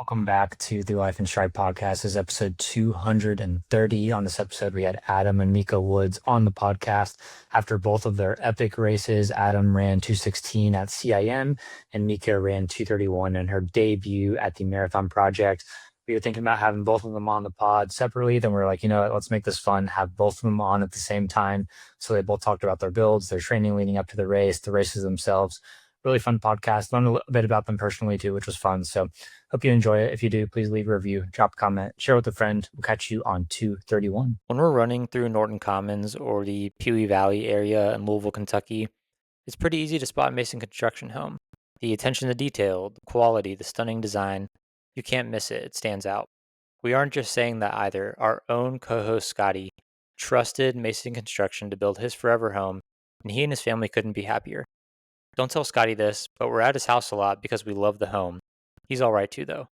Welcome back to the Life and Stride podcast. This is episode 230. On this episode, we had Adam and Mica Woods on the podcast. After both of their epic races, Adam ran 2:16 at CIM and Mica ran 2:31 in her debut at the Marathon Project. We were thinking about having both of them on the pod separately. Then we were like, you know what, let's make this fun, have both of them on at the same time. So they both talked about their builds, their training leading up to the race, the races themselves. Really fun podcast. Learned a little bit about them personally too, which was fun. So hope you enjoy it. If you do, please leave a review, drop a comment, share with a friend. We'll catch you on 2:31. When we're running through Norton Commons or the Pewee Valley area in Louisville, Kentucky, it's pretty easy to spot Mason Construction Home. The attention to detail, the quality, the stunning design, you can't miss it. It stands out. We aren't just saying that either. Our own co-host Scotty trusted Mason Construction to build his forever home, and he and his family couldn't be happier. Don't tell Scotty this, but we're at his house a lot because we love the home. He's all right too, though.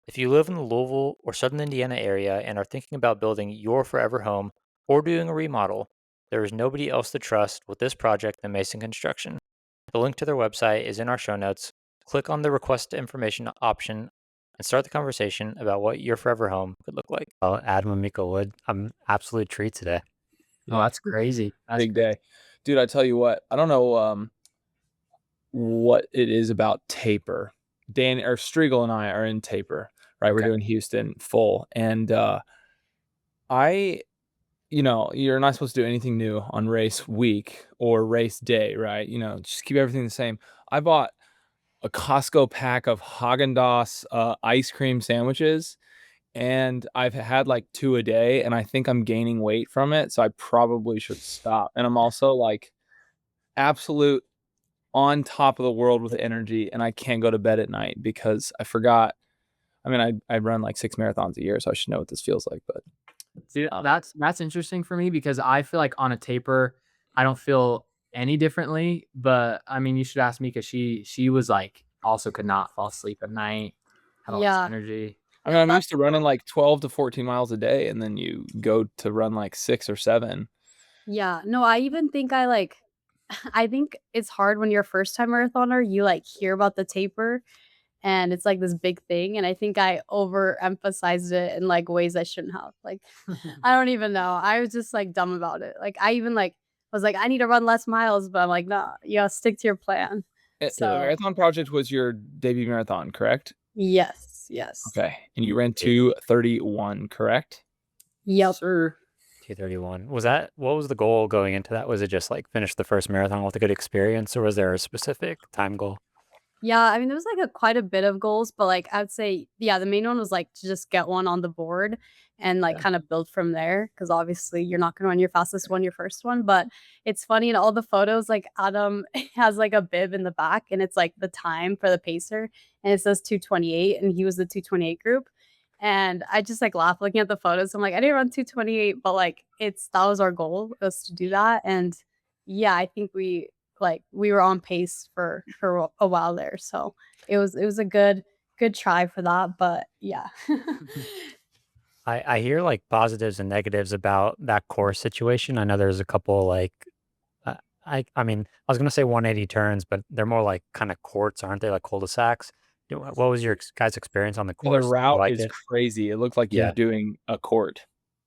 If you live in the Louisville or Southern Indiana area and are thinking about building your forever home or doing a remodel, there is nobody else to trust with this project than Mason Construction. The link to their website is in our show notes. Click on the request information option and start the conversation about what your forever home could look like. Adam and Mica Wood, I'm absolute treat today. Oh, that's crazy. That's Big day. Dude, I tell you what, I don't know what it is about Taper. Dan or Striegel and I are in Taper, right? We're doing Houston full. And you're not supposed to do anything new on race week or race day, right? Just keep everything the same. I bought a Costco pack of Haagen-Dazs ice cream sandwiches, and I've had like 2 a day, and I think I'm gaining weight from it, so I probably should stop. And I'm also like absolute on top of the world with energy, and I can't go to bed at night because I forgot. I mean, I run like 6 marathons a year, so I should know what this feels like. But Dude, that's interesting for me because I feel like on a taper, I don't feel any differently. But I mean, you should ask Mica. She was like also could not fall asleep at night, had all this energy. I mean, I'm used to running like 12 to 14 miles a day, and then you go to run like 6 or 7. Yeah, no, I even think I think it's hard when you're a first time marathoner, you like hear about the taper and it's like this big thing. And I think I overemphasized it in like ways I shouldn't have. Like, I don't even know. I was just like dumb about it. Like, I even like was like, I need to run less miles, but I'm like, nah, you gotta stick to your plan. The Marathon Project was your debut marathon, correct? Yes, yes. Okay. And you ran 2:31, correct? Yep. Sir. 2:31. What was the goal going into that? Was it just like finish the first marathon with a good experience, or was there a specific time goal? Yeah, I mean, there was like quite a bit of goals, but like I'd say, yeah, the main one was like to just get one on the board and like kind of build from there. Cause obviously you're not gonna run your fastest one, your first one. But it's funny in all the photos, like Adam has like a bib in the back and it's like the time for the pacer and it says 2:28 and he was the 2:28 group. And I just like laugh looking at the photos. I'm like, I didn't run 2:28, but like that was our goal was to do that. And yeah, I think we were on pace for a while there. So it was a good try for that. But yeah. I hear like positives and negatives about that course situation. I know there's a couple like I mean I was gonna say 180 turns, but they're more like kind of courts, aren't they? Like cul-de-sacs. What was your guys' experience on the Well, course? the route is crazy. It looked like you're doing a court.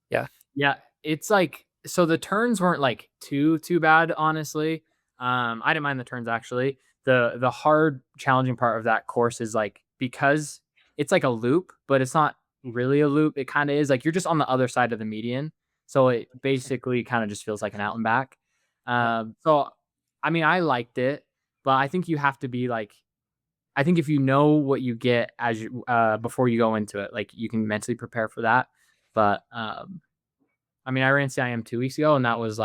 Yeah. Yeah. It's like so the turns weren't like too bad, honestly. I didn't mind the turns actually. The hard, challenging part of that course is like because it's like a loop, but it's not really a loop. It kind of is like you're just on the other side of the median, so it basically kind of just feels like an out and back. So I mean, I liked it, but I think you have to be like, I think if you know what you get as you before you go into it, like you can mentally prepare for that. But I mean, I ran CIM 2 weeks ago, and that was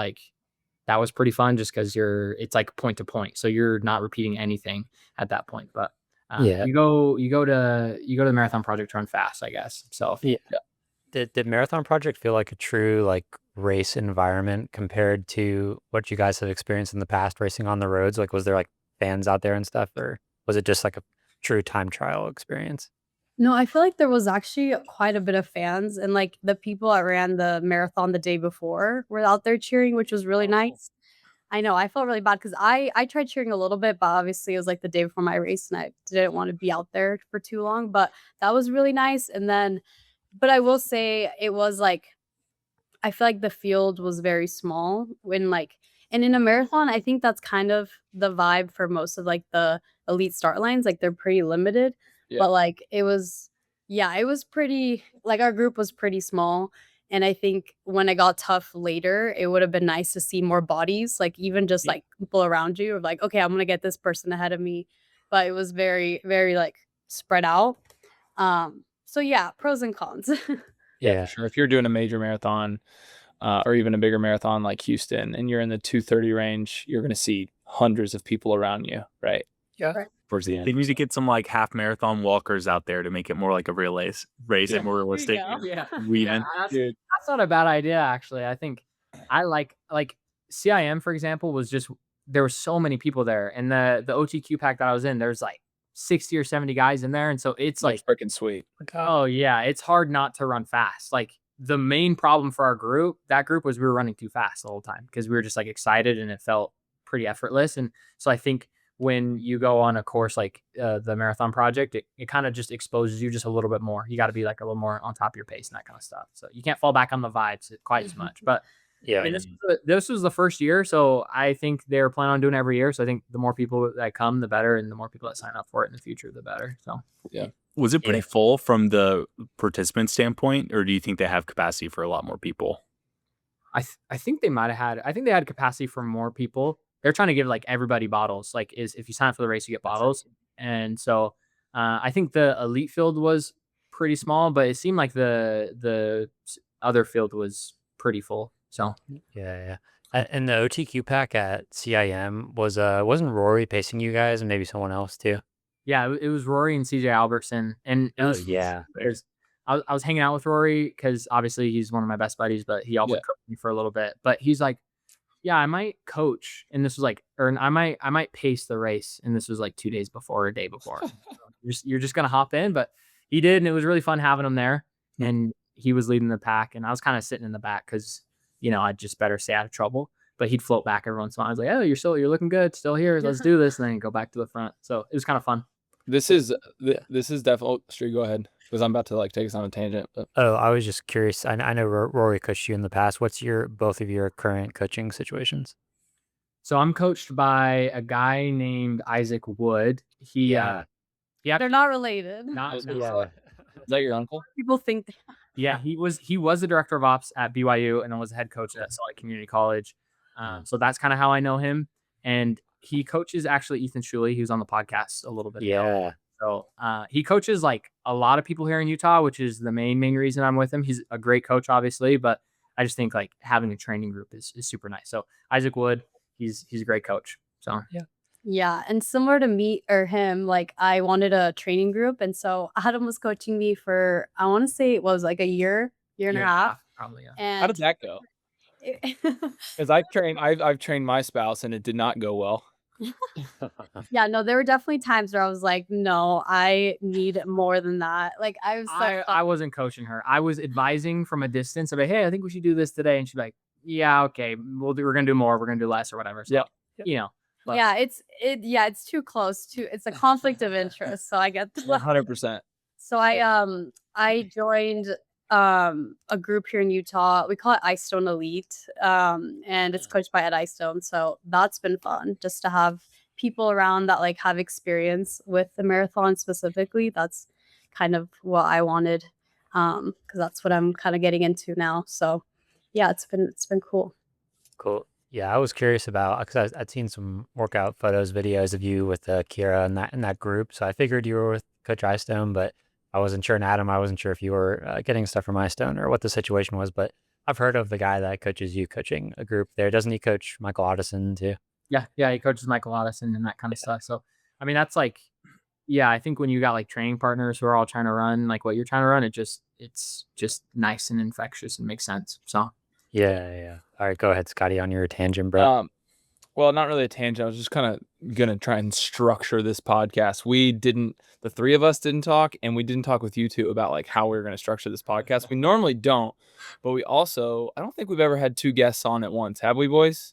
pretty fun just because it's like point to point, so you're not repeating anything at that point. But you go to the Marathon Project to run fast, I guess. So Did Marathon Project feel like a true like race environment compared to what you guys have experienced in the past racing on the roads? Like, was there like fans out there and stuff, or was it just like a true time trial experience? No, I feel like there was actually quite a bit of fans and like the people that ran the marathon the day before were out there cheering, which was really nice. I know I felt really bad because I tried cheering a little bit, but obviously it was like the day before my race, and I didn't want to be out there for too long. But that was really nice. And then, but I will say it was like I feel like the field was very small when like, and in a marathon, I think that's kind of the vibe for most of like the elite start lines. Like they're pretty limited, Yeah. but like it was, yeah, it was pretty, like our group was pretty small. And I think when it got tough later, it would have been nice to see more bodies, like even just like people around you of like, okay, I'm going to get this person ahead of me. But it was very, very like spread out. So yeah, pros and cons. Yeah, for sure. If you're doing a major marathon or even a bigger marathon like Houston and you're in the 2:30 range, you're going to see hundreds of people around you, right? Yeah. Right. Towards the end, they need to get some like half marathon walkers out there to make it more like a real race and more realistic. Yeah. Weaving. That's not a bad idea, actually. I think I like CIM, for example, was just there were so many people there, and the OTQ pack that I was in, there's like 60 or 70 guys in there, and so it's like freaking sweet. Oh yeah, it's hard not to run fast. Like the main problem for our group, that group was we were running too fast the whole time because we were just like excited and it felt pretty effortless. And so I think when you go on a course like the Marathon Project, it kind of just exposes you just a little bit more. You got to be like a little more on top of your pace and that kind of stuff. So you can't fall back on the vibes quite as much. But Yeah. I mean, this was the first year, so I think they're planning on doing it every year. So I think the more people that come, the better, and the more people that sign up for it in the future, the better. So yeah. Was it pretty full from the participant standpoint, or do you think they have capacity for a lot more people? I think they might have had. I think they had capacity for more people. They're trying to give like everybody bottles. Like, if you sign up for the race, you get bottles. And so I think the elite field was pretty small, but it seemed like the other field was pretty full. So Yeah. And the OTQ pack at CIM wasn't Rory pacing you guys and maybe someone else too? yeah, it was Rory and CJ Albertson, and it was I was hanging out with Rory because obviously he's one of my best buddies, but he also coached me for a little bit. But he's like, yeah, I might coach, and this was like, or I might pace the race, and this was like 2 days before or a day before. You're just gonna hop in, but he did, and it was really fun having him there. And he was leading the pack, and I was kind of sitting in the back because I'd just better stay out of trouble. But he'd float back every once in a while. I was like, oh, you're looking good, still here. Let's do this, and then go back to the front. So it was kind of fun. This is definitely. Stu, go ahead, because I'm about to like take us on a tangent. But. Oh, I was just curious. I know Rory coached you in the past. What's both of your current coaching situations? So I'm coached by a guy named Isaac Wood. They're not related. Is that your uncle? People think. Yeah, he was the director of ops at BYU and then was the head coach at Salt Lake Community College. So that's kind of how I know him. And he coaches actually Ethan Shuley. He was on the podcast a little bit ago. So he coaches like a lot of people here in Utah, which is the main reason I'm with him. He's a great coach, obviously, but I just think like having a training group is super nice. So Isaac Wood, he's a great coach. So Yeah, and similar to me or him, like I wanted a training group, and so Adam was coaching me for I want to say it was like a year and a half, probably. Yeah. And How did that go? Because I've trained my spouse and it did not go well. Yeah, no, there were definitely times where I was like, no, I need more than that. Like I wasn't coaching her. I was advising from a distance. I'd be like, hey, I think we should do this today, and she'd be like, yeah, okay, we're gonna do more, we're gonna do less or whatever. So, But, yeah, it's too close to it's a conflict of interest. So I get 100%. So I joined a group here in Utah. We call it Eyestone Elite. And it's coached by Ed Eyestone. So that's been fun just to have people around that like have experience with the marathon specifically. That's kind of what I wanted. Because that's what I'm kind of getting into now. So yeah, it's been cool. Cool. Yeah, I was curious about because I'd seen some workout photos, videos of you with Kira and that group. So I figured you were with Coach Eyestone, but I wasn't sure. And Adam, I wasn't sure if you were getting stuff from Eyestone or what the situation was. But I've heard of the guy that coaches you coaching a group there. Doesn't he coach Michael Addison too? Yeah, he coaches Michael Addison and that kind of stuff. So I mean, that's like, I think when you got like training partners who are all trying to run like what you're trying to run, it's just nice and infectious and makes sense. So. Yeah. All right, go ahead, Scotty, on your tangent, bro. Well, not really a tangent. I was just kind of going to try and structure this podcast. The three of us didn't talk, and we didn't talk with you two about like how we were going to structure this podcast. We normally don't, but I don't think we've ever had two guests on at once. Have we, boys?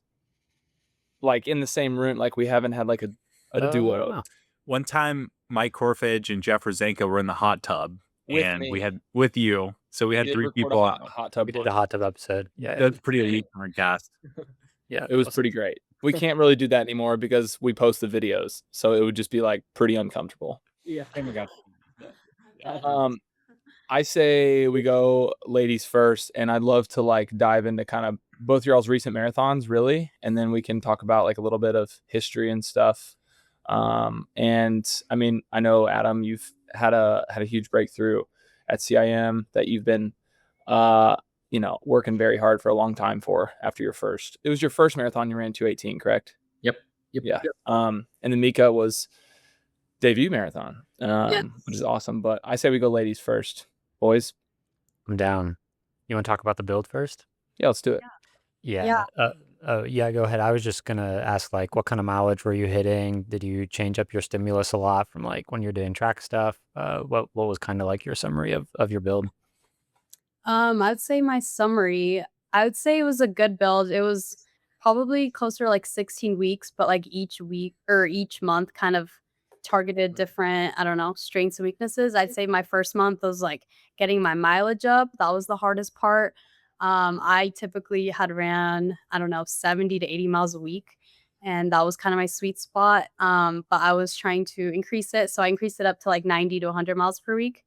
like in the same room. Like we haven't had like a duo wow. One time, Mike Corfage and Jeff Rosenka were in the hot tub, with and me. we had with you. So we We had did 3 record people. a hot tub. We did a hot tub episode. Yeah. That's pretty unique cast. Yeah. It was pretty great. We can't really do that anymore because we post the videos, so it would just be like pretty uncomfortable. Yeah. I say we go ladies first, and I'd love to like dive into kind of both y'all's recent marathons, really, and then we can talk about like a little bit of history and stuff. And I mean, I know Adam, you've had a huge breakthrough at CIM that you've been, working very hard for a long time for after your first. It was your first marathon. You ran 2:18, correct? Yep. Yeah. And then Mica was debut marathon, which is awesome. But I say we go ladies first, boys. I'm down. You want to talk about the build first? Yeah, let's do it. Yeah. Yeah, go ahead. I was just gonna ask, like, what kind of mileage were you hitting? Did you change up your stimulus a lot from like when you're doing track stuff? What was kind of like your summary of your build? I'd say my summary, I would say it was a good build. It was probably closer to like 16 weeks, but like each week or each month kind of targeted different, I don't know, strengths and weaknesses. I'd say my first month was like getting my mileage up. That was the hardest part. I typically had ran, I don't know, 70 to 80 miles a week. And that was kind of my sweet spot. But I was trying to increase it. So I increased it up to like 90 to 100 miles per week.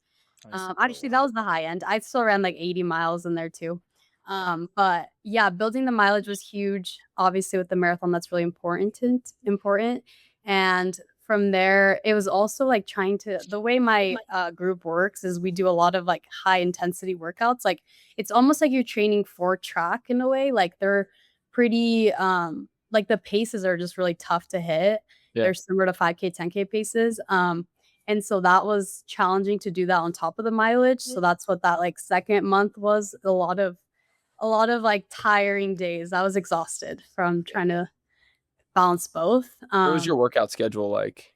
Actually, that was the high end. I still ran like 80 miles in there too. But yeah, building the mileage was huge. Obviously, with the marathon, that's really important. And from there, it was also like trying to the way my group works is we do a lot of like high intensity workouts. Like it's almost like you're training for track in a way. Like they're pretty like the paces are just really tough to hit. Yeah. They're similar to 5K, 10K paces. And so that was challenging to do that on top of the mileage. So that's what that like second month was. A lot of like tiring days. I was exhausted from trying to balance both. What was your workout schedule like?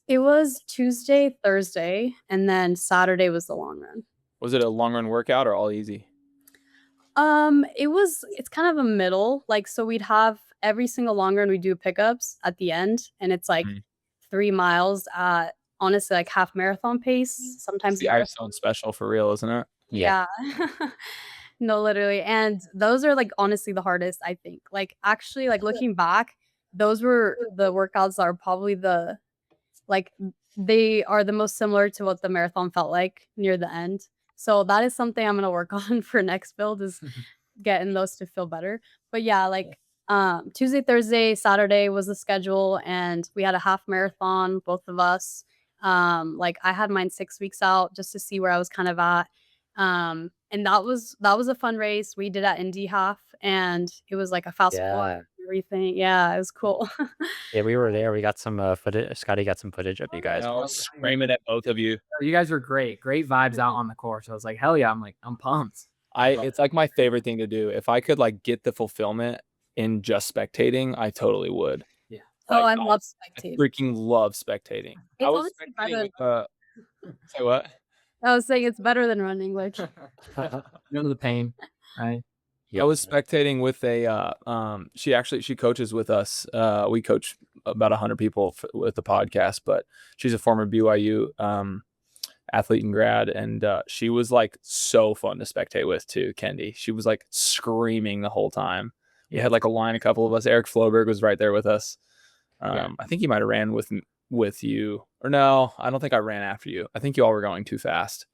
It was Tuesday, Thursday, and then Saturday was the long run. Was it a long run workout or all easy? It's kind of a middle. Like so we'd have every single long run we do pickups at the end, and it's like 3 miles at honestly like half marathon pace. Sometimes The Eyestone special for real, isn't it? Yeah. No, literally. And those are like honestly the hardest, I think. Like actually like looking back, those were the workouts that are probably they are the most similar to what the marathon felt like near the end. So that is something I'm gonna work on for next build is getting those to feel better. But yeah, like Tuesday, Thursday, Saturday was the schedule, and we had a half marathon, both of us. Like I had mine 6 weeks out just to see where I was kind of at. And that was a fun race. We did at Indy half, and it was like a fast squat and everything. Yeah, it was cool. Yeah, we were there. We got some footage. Scotty got some footage of you guys. I was screaming at both of you. You guys were great. Great vibes out on the course. I was like, hell yeah. I'm pumped. It's like my favorite thing to do. If I could like get the fulfillment in just spectating, I totally would. Yeah. Oh, I Like, love I spectating. freaking love spectating. It's I was honestly spectating better. with, say what? I was saying it's better than running, like None of the pain, right? I was spectating with a she coaches with us. We coach about 100 people with the podcast, but she's a former BYU athlete and grad, and she was like so fun to spectate with too. Kendi, she was like screaming the whole time. We had like a line, a couple of us. Eric Floberg was right there with us. I think he might have ran with you, or no, I don't think I ran after you. I think you all were going too fast.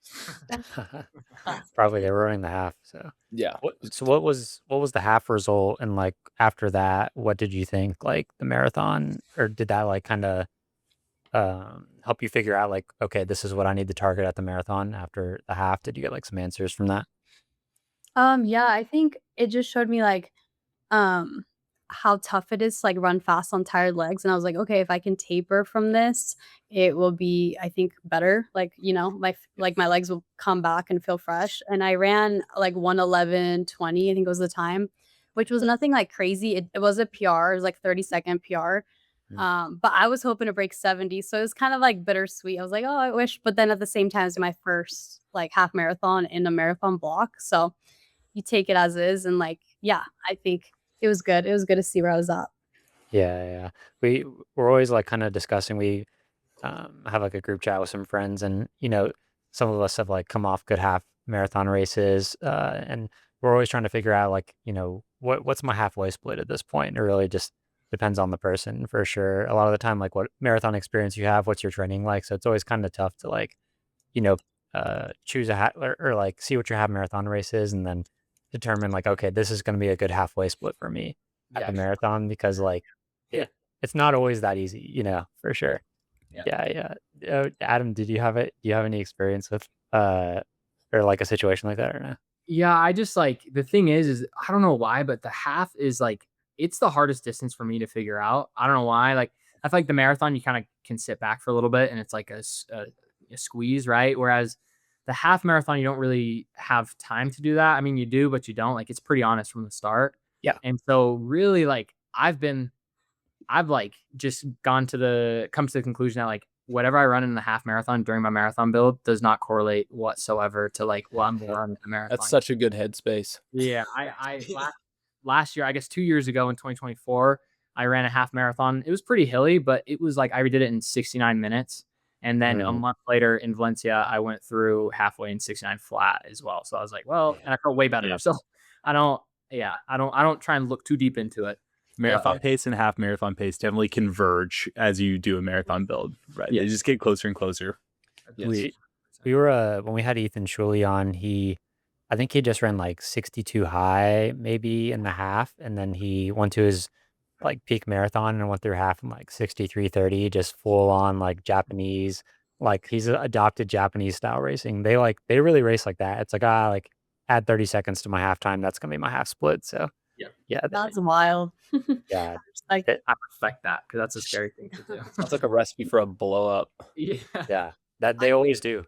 Probably they were running the half. So Yeah. what was the half result? And like after that, what did you think? Like the marathon, or did that like kind of help you figure out like, okay, this is what I need to target at the marathon after the half? Did you get like some answers from that? yeah, I think it just showed me like how tough it is to like run fast on tired legs. And I was like, okay, if I can taper from this, it will be, I think, better. Like, you know, my legs will come back and feel fresh. And I ran like 1:11:20, I think was the time, which was nothing like crazy. It was a PR, it was like 30-second PR. But I was hoping to break 70. So it was kind of like bittersweet. I was like, oh, I wish, but then at the same time, it's my first like half marathon in a marathon block. So you take it as is. And like, yeah, I think it was good. It was good to see where I was at. Yeah. We're always like kind of discussing. We have like a group chat with some friends, and some of us have like come off good half marathon races, and we're always trying to figure out like what's my halfway split at this point. It really just depends on the person for sure. A lot of the time, like what marathon experience you have, what's your training like. So it's always kind of tough to like you know choose a or like see what your half marathon race is, and then determine like, okay, this is going to be a good halfway split for me at Yeah, the sure. marathon, because like Yeah. it's not always that easy, for sure. Yeah. Adam, do you have any experience with or like a situation like that or no? Yeah, I just like the thing is I don't know why, but the half is like it's the hardest distance for me to figure out. I don't know why. Like I feel like the marathon, you kind of can sit back for a little bit, and it's like a squeeze, right? Whereas the half marathon, you don't really have time to do that. I mean, you do, but you don't. Like it's pretty honest from the start. Yeah. And so really, like I've like just come to the conclusion that like whatever I run in the half marathon during my marathon build does not correlate whatsoever to like what I'm going to run in the marathon. That's such a good headspace. Yeah, I last year, I guess 2 years ago in 2024, I ran a half marathon. It was pretty hilly, but it was like I did it in 69 minutes. And then a month later in Valencia, I went through halfway in 69 flat as well. So I was like, well, and I felt way better. Yeah. So I don't try and look too deep into it. Marathon pace and half marathon pace definitely converge as you do a marathon build, right? Yes. They just get closer and closer. Yes. We were when we had Ethan Shuley on, I think he just ran like 62 high, maybe in the half, and then he went to his like peak marathon and went through half in like 63:30, just full on like Japanese, like he's adopted Japanese style racing. They really race like that. It's like like add 30 seconds to my halftime, that's gonna be my half split. So yeah, That's wild. yeah. Like I respect that because that's a scary thing to do. Sounds like a recipe for a blow up. Yeah. Yeah, that they always do.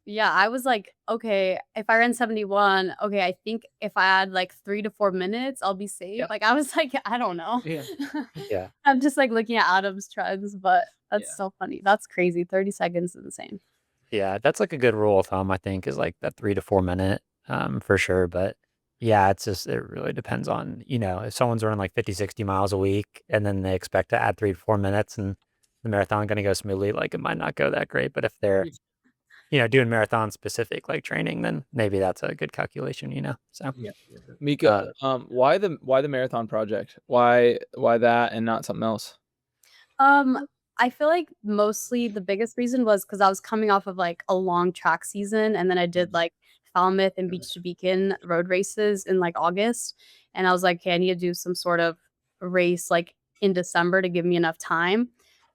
yeah, I was like, okay, if I ran 71, okay, I think if I add like 3 to 4 minutes, I'll be safe. Yeah. Like I was like, I don't know. Yeah. Yeah. I'm just like looking at Adam's trends, but that's Yeah. so funny. That's crazy. 30 seconds is insane. Yeah, that's like a good rule of thumb, I think, is like that 3 to 4 minute, for sure. But yeah, it really depends on, if someone's running like 50, 60 miles a week and then they expect to add 3 to 4 minutes and the marathon going to go smoothly, like it might not go that great. But if they're, doing marathon specific like training, then maybe that's a good calculation, So Yeah. Mica, why the marathon project? Why that and not something else? I feel like mostly the biggest reason was because I was coming off of like a long track season, and then I did like Falmouth and Beach to Beacon road races in like August, and I was like, okay, I need to do some sort of race like in December to give me enough time.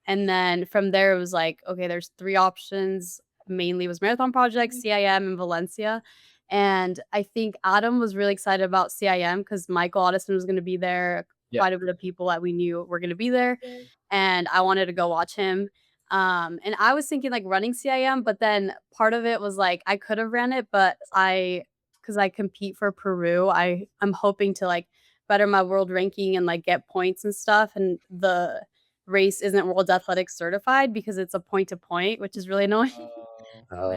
And then from there, it was like, okay, there's 3 options. Mainly was Marathon Project, CIM, and Valencia. And I think Adam was really excited about CIM because Michael Addison was going to be there. Yeah. Quite a bit of people that we knew were going to be there, and I wanted to go watch him. And I was thinking like running CIM, but then part of it was like I could have ran it, but because I compete for Peru, I'm hoping to like better my world ranking and like get points and stuff. And the race isn't World Athletics certified because it's a point to point, which is really annoying.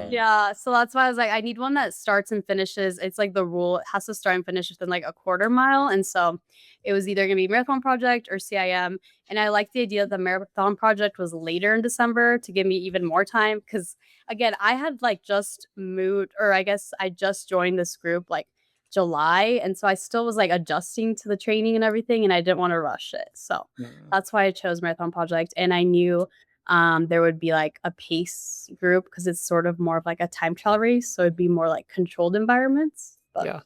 Yeah, so that's why I was like, I need one that starts and finishes. It's like the rule, it has to start and finish within like a quarter mile. And so it was either gonna be Marathon Project or CIM. And I like the idea that the Marathon Project was later in December to give me even more time. Cause again, I had like just moved, or I guess I just joined this group like July. And so I still was like adjusting to the training and everything, and I didn't want to rush it. So that's why I chose Marathon Project. And I knew there would be like a pace group because it's sort of more of like a time trial race, so it'd be more like controlled environments. But yeah.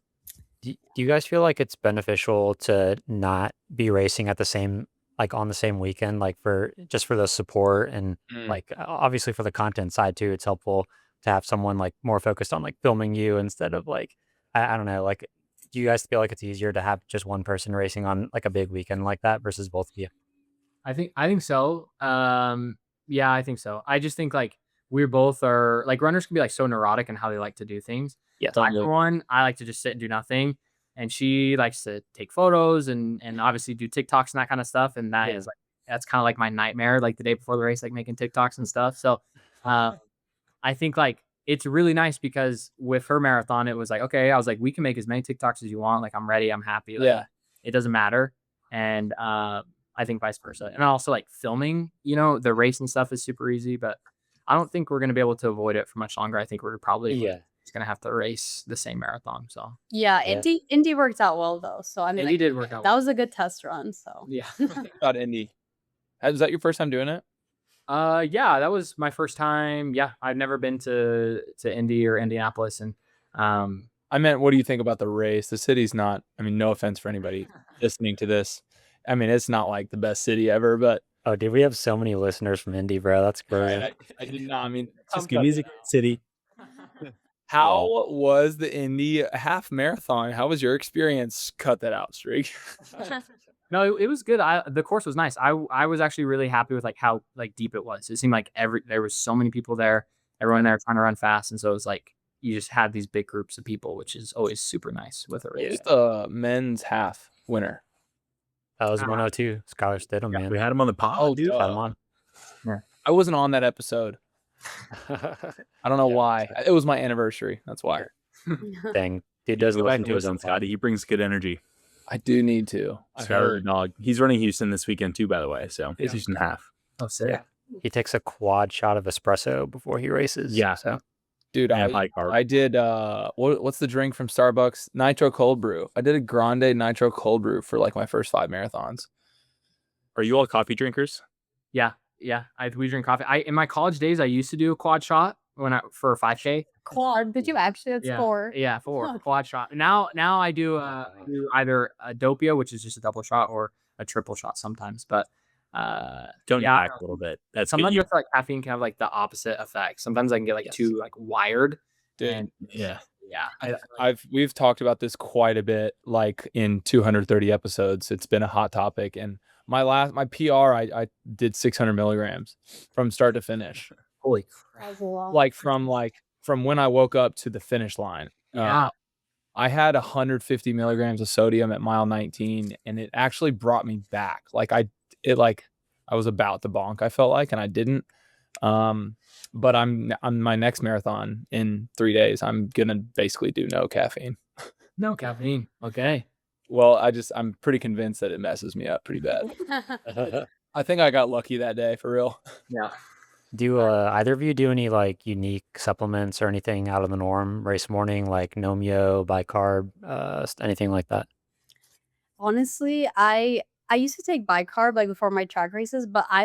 Do you guys feel like it's beneficial to not be racing at the same, like on the same weekend, like for the support and like obviously for the content side too, it's helpful to have someone like more focused on like filming you instead of like, I don't know, like, do you guys feel like it's easier to have just one person racing on like a big weekend like that versus both of you? I think so. Yeah, I think so. I just think like we're both are like runners can be like so neurotic in how they like to do things. Yeah, I, for one, I like to just sit and do nothing, and she likes to take photos and obviously do TikToks and that kind of stuff. And that is like that's kind of like my nightmare. Like the day before the race, like making TikToks and stuff. So, I think like it's really nice because with her marathon, it was like okay, I was like we can make as many TikToks as you want. Like I'm ready, I'm happy. Like, it doesn't matter. And I think vice versa. And also like filming, the race and stuff is super easy, but I don't think we're going to be able to avoid it for much longer. I think we're probably just going to have to race the same marathon. So Yeah, Yeah. Indy worked out well though. So I mean, Indy did work out. that was a good test run. So Yeah. About Indy. Was that your first time doing it? Yeah, that was my first time. Yeah, I've never been to Indy or Indianapolis, and I meant, what do you think about the race? The city's not, I mean, no offense for anybody listening to this. I mean, it's not like the best city ever, but Oh, dude, we have so many listeners from Indy, bro. That's great. I did not. I mean, Just give me the city. how was the Indy half marathon? How was your experience? Cut that out, Streak. no, it was good. The course was nice. I was actually really happy with like how like deep it was. It seemed like there was so many people there, everyone there trying to run fast, and so it was like you just had these big groups of people, which is always super nice with a race. Who's the men's half winner? That was 102. Skylar Stidham, man. We had him on the pod. Oh, dude. Had him on. I wasn't on that episode. I don't know why. It was my anniversary. That's why. Dang. Dude does Go back listen and to his listen, own Scotty. He brings good energy. I do need to. I Skylar heard. Dog. He's running Houston this weekend too, by the way. So it's Houston half. Oh, sick. He takes a quad shot of espresso before he races. Yeah. So Dude, I have high carb. I did what's the drink from Starbucks? Nitro cold brew. I did a grande nitro cold brew for like my first 5 marathons. Are you all coffee drinkers? Yeah. We drink coffee. In my college days, I used to do a quad shot for a 5K. quad. Did you actually? That's 4. Yeah, 4 quad shot. Now I do either a dopia, which is just a double shot, or a triple shot sometimes. But Don't yeah, back a little bit. That's sometimes good. I feel like caffeine can have like the opposite effect. Sometimes I can get like too like wired. Dude, And Yeah. we've talked about this quite a bit, like in 230 episodes. It's been a hot topic, and my PR, I did 600 milligrams from start to finish. Holy crap. That was a lot. Like from when I woke up to the finish line. Yeah. I had 150 milligrams of sodium at mile 19, and it actually brought me back. I was about to bonk, I felt like, and I didn't. But I'm on my next marathon in 3 days. I'm gonna basically do no caffeine. No caffeine. Okay. Well, I'm pretty convinced that it messes me up pretty bad. I think I got lucky that day, for real. Yeah. do either of you do any like unique supplements or anything out of the norm race morning, like Nomio, bicarb, anything like that? Honestly, I used to take bicarb like before my track races, but I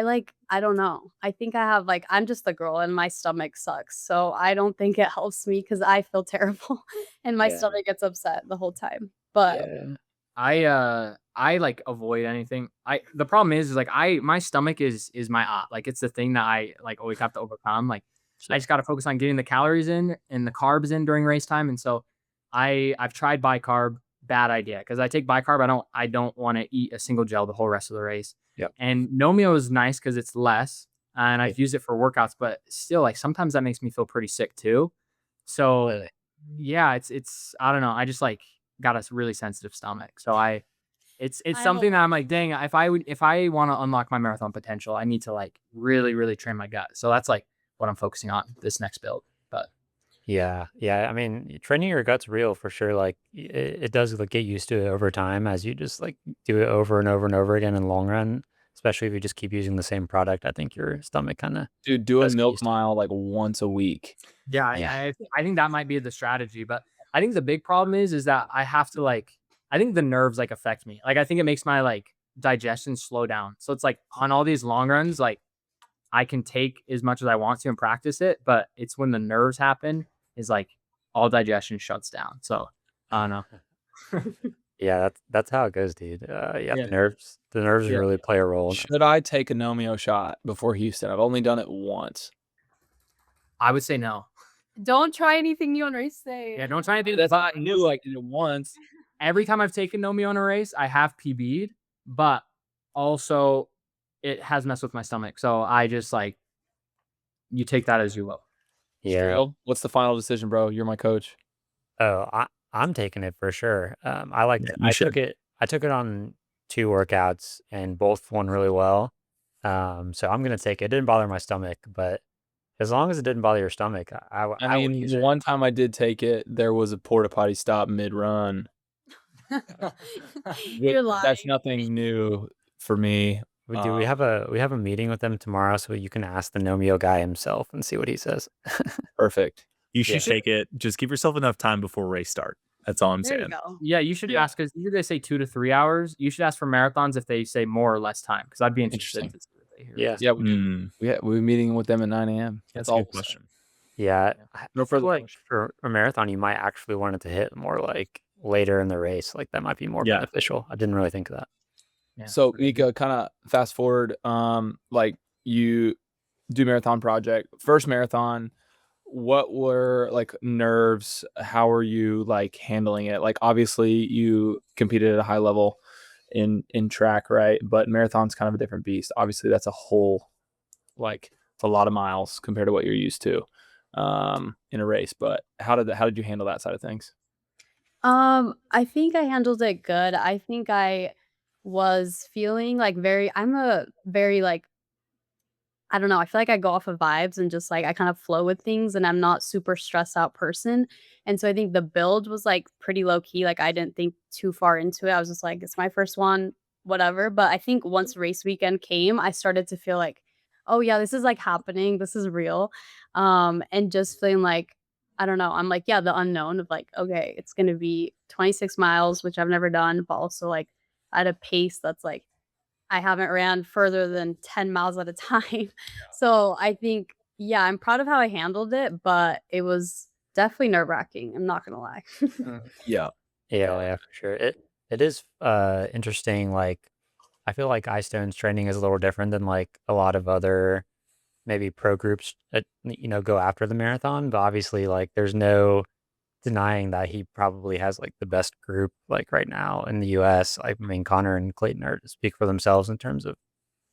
don't know. I think I have I'm just the girl and my stomach sucks. So I don't think it helps me because I feel terrible and my Yeah. stomach gets upset the whole time. But I like avoid anything. The problem is like my stomach is my like it's the thing that I like always have to overcome. Like I just got to focus on getting the calories in and the carbs in during race time. And so I've tried bicarb. Bad idea, because I take bicarb. I don't want to eat a single gel the whole rest of the race. Yep. And Nomio is nice because it's less, and I've used it for workouts, but still, like sometimes that makes me feel pretty sick too. So yeah, it's I don't know. I just like got a really sensitive stomach, so it's something that I'm like, dang, if I want to unlock my marathon potential, I need to like really train my gut. So that's like what I'm focusing on this next build. But Yeah. I mean, training your gut's real for sure. Like it does like get used to it over time as you just like do it over and over and over again in the long run. Especially if you just keep using the same product, I think your stomach kind of. Dude, do a That's milk used to. mile like once a week. yeah, I think that might be the strategy. But I think the big problem is that I have to I think the nerves like affect me. Like I think it makes my like digestion slow down. So it's like on all these long runs, like I can take as much as I want to and practice it, but it's when the nerves happen is like all digestion shuts down. So I don't know. Yeah, that's how it goes, dude. Yeah. The nerves really play a role. Should I take a Nomio shot before Houston? I've only done it once. I would say no. don't try anything new on race day. Yeah, don't try anything. That's not new. I did it once. Every time I've taken Nomio on a race, I have PB'd, but also it has messed with my stomach. So I just like, you take that as you will. Yeah. Real? What's the final decision, bro? You're my coach. Oh, I'm taking it for sure. I like Yeah, it. you should. I took it on 2 workouts and both went really well. So I'm gonna take it. It didn't bother my stomach, but as long as it didn't bother your stomach, I would use it. One time I did take it, there was a porta potty stop mid-run. You're lying. That's nothing new for me. We have a meeting with them tomorrow, so you can ask the Nomeo guy himself and see what he says. Perfect. You should take it. Just give yourself enough time before race start. That's all I'm There you saying. go. Yeah, you should ask, because usually they say 2 to 3 hours. You should ask for marathons if they say more or less time, because I'd be interested to see what they hear. Yeah. Yeah, we'll be meeting with them at 9 a.m. That's a good question. Yeah. No I further feel like question. for a marathon, you might actually want it to hit more like later in the race. Like that might be more beneficial. I didn't really think of that. Yeah. So Mica, kind of fast forward, like you do marathon project, first marathon, what were like nerves? How are you like handling it? Like obviously you competed at a high level in track, right? But marathon's kind of a different beast. Obviously that's a whole, like it's a lot of miles compared to what you're used to in a race. But how did you handle that side of things? I think I handled it good. I think I was feeling like I'm a very like, I don't know, I feel like I go off of vibes and just like I kind of flow with things, and I'm not super stressed out person. And so I think the build was like pretty low key. Like I didn't think too far into it. I was just like, it's my first one, whatever. But I think once race weekend came, I started to feel like, oh yeah, this is like happening. This is real. And just feeling like, I don't know. I'm like, yeah, the unknown of like, okay, it's gonna be 26 miles, which I've never done, but also like at a pace that's like I haven't ran further than 10 miles at a time. So I think, yeah, I'm proud of how I handled it, but it was definitely nerve-wracking. I'm not gonna lie. Yeah. Yeah, for sure. It is interesting. Like I feel like Eyestone's training is a little different than like a lot of other maybe pro groups that go after the marathon. But obviously, like there's no denying that he probably has like the best group like right now in the US. I mean, Connor and Clayton are to speak for themselves in terms of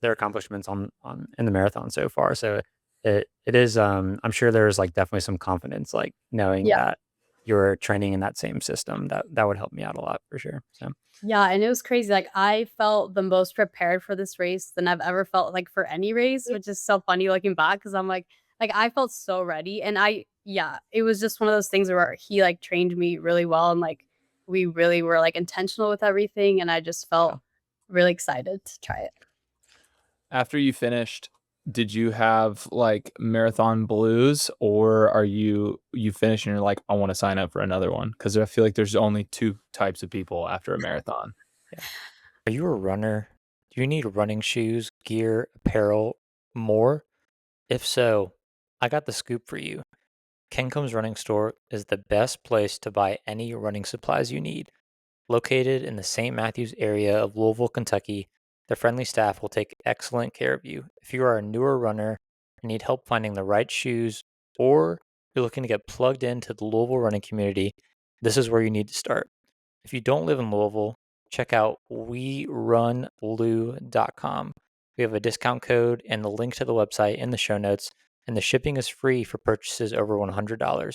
their accomplishments on in the marathon so far. So it is I'm sure there's like definitely some confidence like knowing Yeah. that you're training in that same system. That would help me out a lot for sure. So Yeah, and it was crazy. Like I felt the most prepared for this race than I've ever felt like for any race, which is so funny looking back because I'm like I felt so ready. And it was just one of those things where he like trained me really well, and like we really were like intentional with everything, and I just felt really excited to try it. After you finished, did you have like marathon blues, or are you finished and you're like, I want to sign up for another one? Because I feel like there's only two types of people after a marathon. are you a runner? Do you need running shoes, gear, apparel, more? If so, I got the scoop for you. Kencom's Running Store is the best place to buy any running supplies you need. Located in the St. Matthews area of Louisville, Kentucky, the friendly staff will take excellent care of you. If you are a newer runner and need help finding the right shoes, or you're looking to get plugged into the Louisville running community, this is where you need to start. If you don't live in Louisville, check out werunlou.com. We have a discount code and the link to the website in the show notes, and the shipping is free for purchases over $100.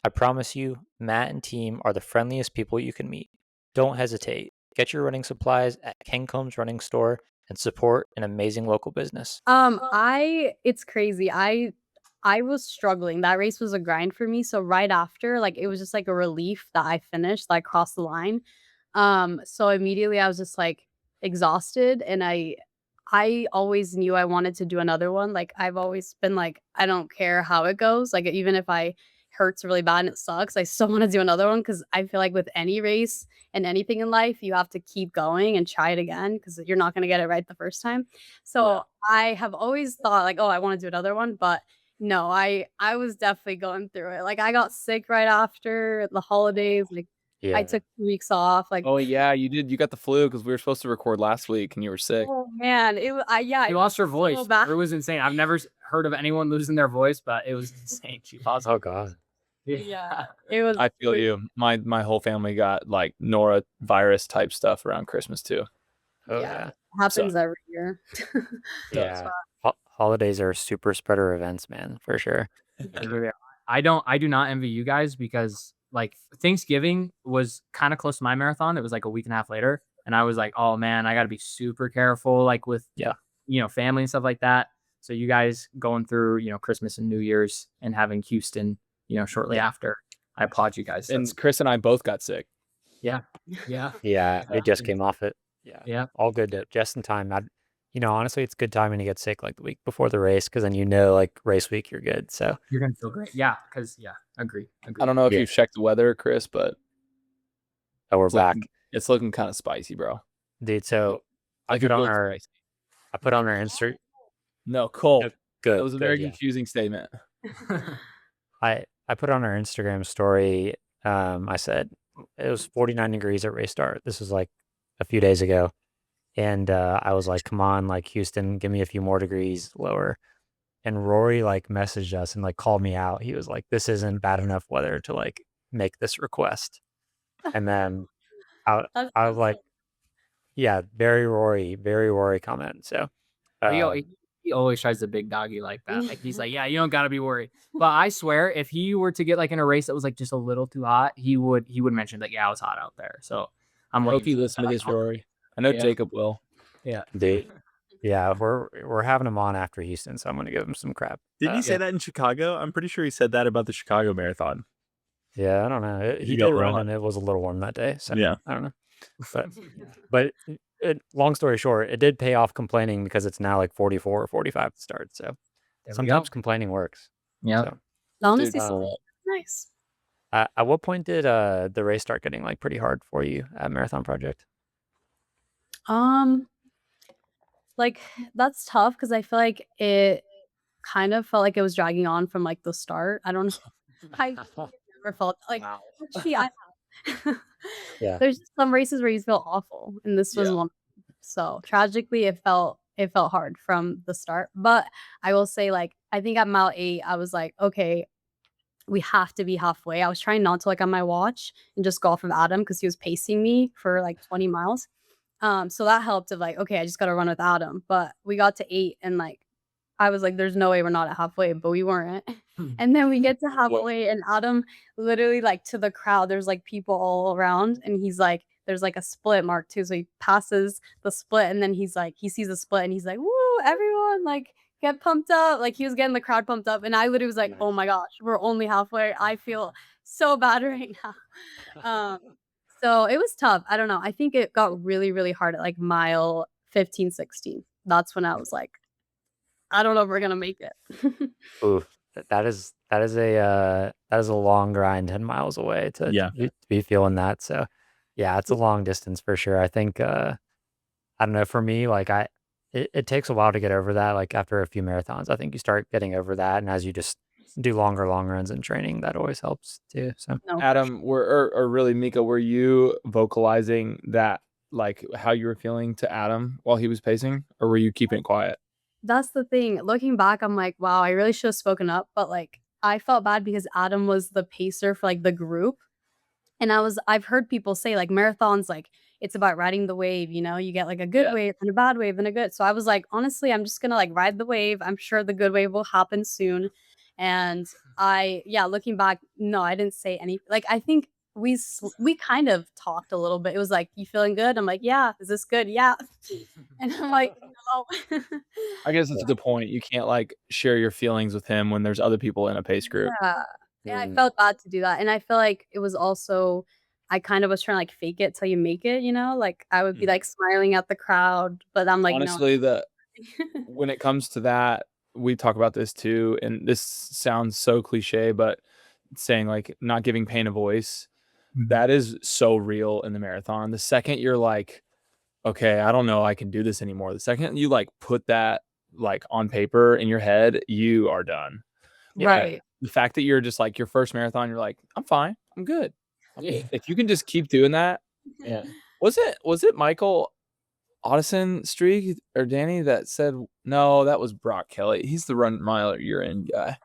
I promise you, Matt and team are the friendliest people you can meet. Don't hesitate. Get your running supplies at Kencom's Running Store and support an amazing local business. It's crazy. I was struggling. That race was a grind for me. So right after, like it was just like a relief that I finished, like crossed the line. So immediately I was just like exhausted, and I always knew I wanted to do another one. Like I've always been like, I don't care how it goes. Like even if I hurts really bad and it sucks, I still want to do another one, because I feel like with any race and anything in life, you have to keep going and try it again, because you're not going to get it right the first time. So I have always thought like, oh, I want to do another one, but no, I was definitely going through it. Like I got sick right after the holidays. Like I took 2 weeks off. Like Oh yeah, you did. You got the flu because we were supposed to record last week and you were sick. oh man, it was She lost her voice. so bad. It was insane. I've never heard of anyone losing their voice, but it was insane. She lost. Oh, God. Yeah, it was. I feel you. My whole family got like norovirus type stuff around Christmas too. Oh, Yeah. yeah. Happens every year. Yeah. Holidays are super spreader events, man, for sure. I do not envy you guys, because like Thanksgiving was kind of close to my marathon. It was like a week and a half later, and I was like, oh man, I got to be super careful, like with family and stuff like that. So you guys going through Christmas and New Year's and having Houston shortly after, I applaud you guys. And Chris and I both got sick. Yeah. Yeah, it just came off it. Yeah. all good. Just in time. Honestly, it's good timing to get sick like the week before the race because then like race week you're good. So You're gonna feel great. Yeah, because agree. I don't know if Yeah. you've checked the weather, Chris, but we're it's back, it's looking kind of spicy, bro. dude. So I Like put a on good our spicy. Insta. No, cold. Good. That was a good, very yeah. confusing statement. I put on our Instagram story. I said it was 49 degrees at race start. This was like a few days ago, and I was like, "Come on, like Houston, give me a few more degrees lower." And Rory like messaged us and like called me out. He was like, "This isn't bad enough weather to like make this request." And then I That's I was like, "Yeah, very Rory comment." So he always tries to big doggy like that. Like he's like, yeah, you don't gotta be worried. But I swear, if he were to get like in a race that was like just a little too hot, he would mention that yeah, it was hot out there. So I'm Hope looking. you listen to this, Rory. I know Yeah. Jacob will. Yeah. yeah, we're having him on after Houston, so I'm gonna give him some crap. Didn't he say that in Chicago? I'm pretty sure he said that about the Chicago Marathon. Yeah, I don't know. He got did run, run. and it was a little warm that day. So Yeah. I don't know. But long story short, it did pay off complaining because it's now like 44 or 45 to start. So There we sometimes go. complaining works. Yeah. So, honestly Dude, so nice. at what point did the race start getting like pretty hard for you at Marathon Project? Like that's tough because I feel like it kind of felt like it was dragging on from like the start. I don't know. I never felt like actually I Yeah. there's some races where you feel awful, and this was one. So tragically, it felt hard from the start. But I will say, like, I think at mile 8, I was like, okay, we have to be halfway. I was trying not to look at my watch and just go off of Adam because he was pacing me for like 20 miles. So that helped of like, okay, I just got to run with Adam. But we got to 8 and like, I was like, there's no way we're not at halfway, but we weren't. And then we get to halfway and Adam literally like to the crowd, there's like people all around and he's like, there's like a split mark too. So he passes the split and then he's like, he sees a split and he's like, woo, everyone like get pumped up. Like he was getting the crowd pumped up. And I literally was like, oh my gosh, we're only halfway. I feel so bad right now. So it was tough. I don't know. I think it got really, really hard at like mile 15, 16. That's when I was like, I don't know if we're gonna make it. Oof. That is a long grind 10 miles away to be feeling that. So yeah, it's a long distance for sure. I think I don't know, for me, like it takes a while to get over that. Like after a few marathons, I think you start getting over that. And as you just do longer long runs in training, that always helps too. So No, Adam, or really Mica, were you vocalizing that like how you were feeling to Adam while he was pacing, or were you keeping it quiet? that's the thing. Looking back, I'm like, wow, I really should have spoken up. But like, I felt bad because Adam was the pacer for like the group. And I've heard people say like marathons, like it's about riding the wave, you get like a good wave and a bad wave and a good. So I was like, honestly, I'm just gonna like ride the wave. I'm sure the good wave will happen soon. And looking back, no, I didn't say any. Like I think we kind of talked a little bit. It was like, you feeling good? I'm like, yeah. Is this good? Yeah. And I'm like, no. I guess that's the point. You can't like share your feelings with him when there's other people in a pace group. Yeah. Yeah, I felt bad to do that. And I feel like it was also I kind of was trying to like fake it till you make it, Like I would be like smiling at the crowd, but I'm like, Honestly, no. when it comes to that, we talk about this too, and this sounds so cliche, but saying like not giving pain a voice, that is so real in the marathon. The second you're like, okay, I don't know I can do this anymore. The second you like put that like on paper in your head, you are done. Right. The fact that you're just like your first marathon, you're like, I'm fine, I'm good. If you can just keep doing that. Yeah. Was it Michael Addison Streak or Danny that said no? That was Brock Kelly. He's the run mile you're in guy.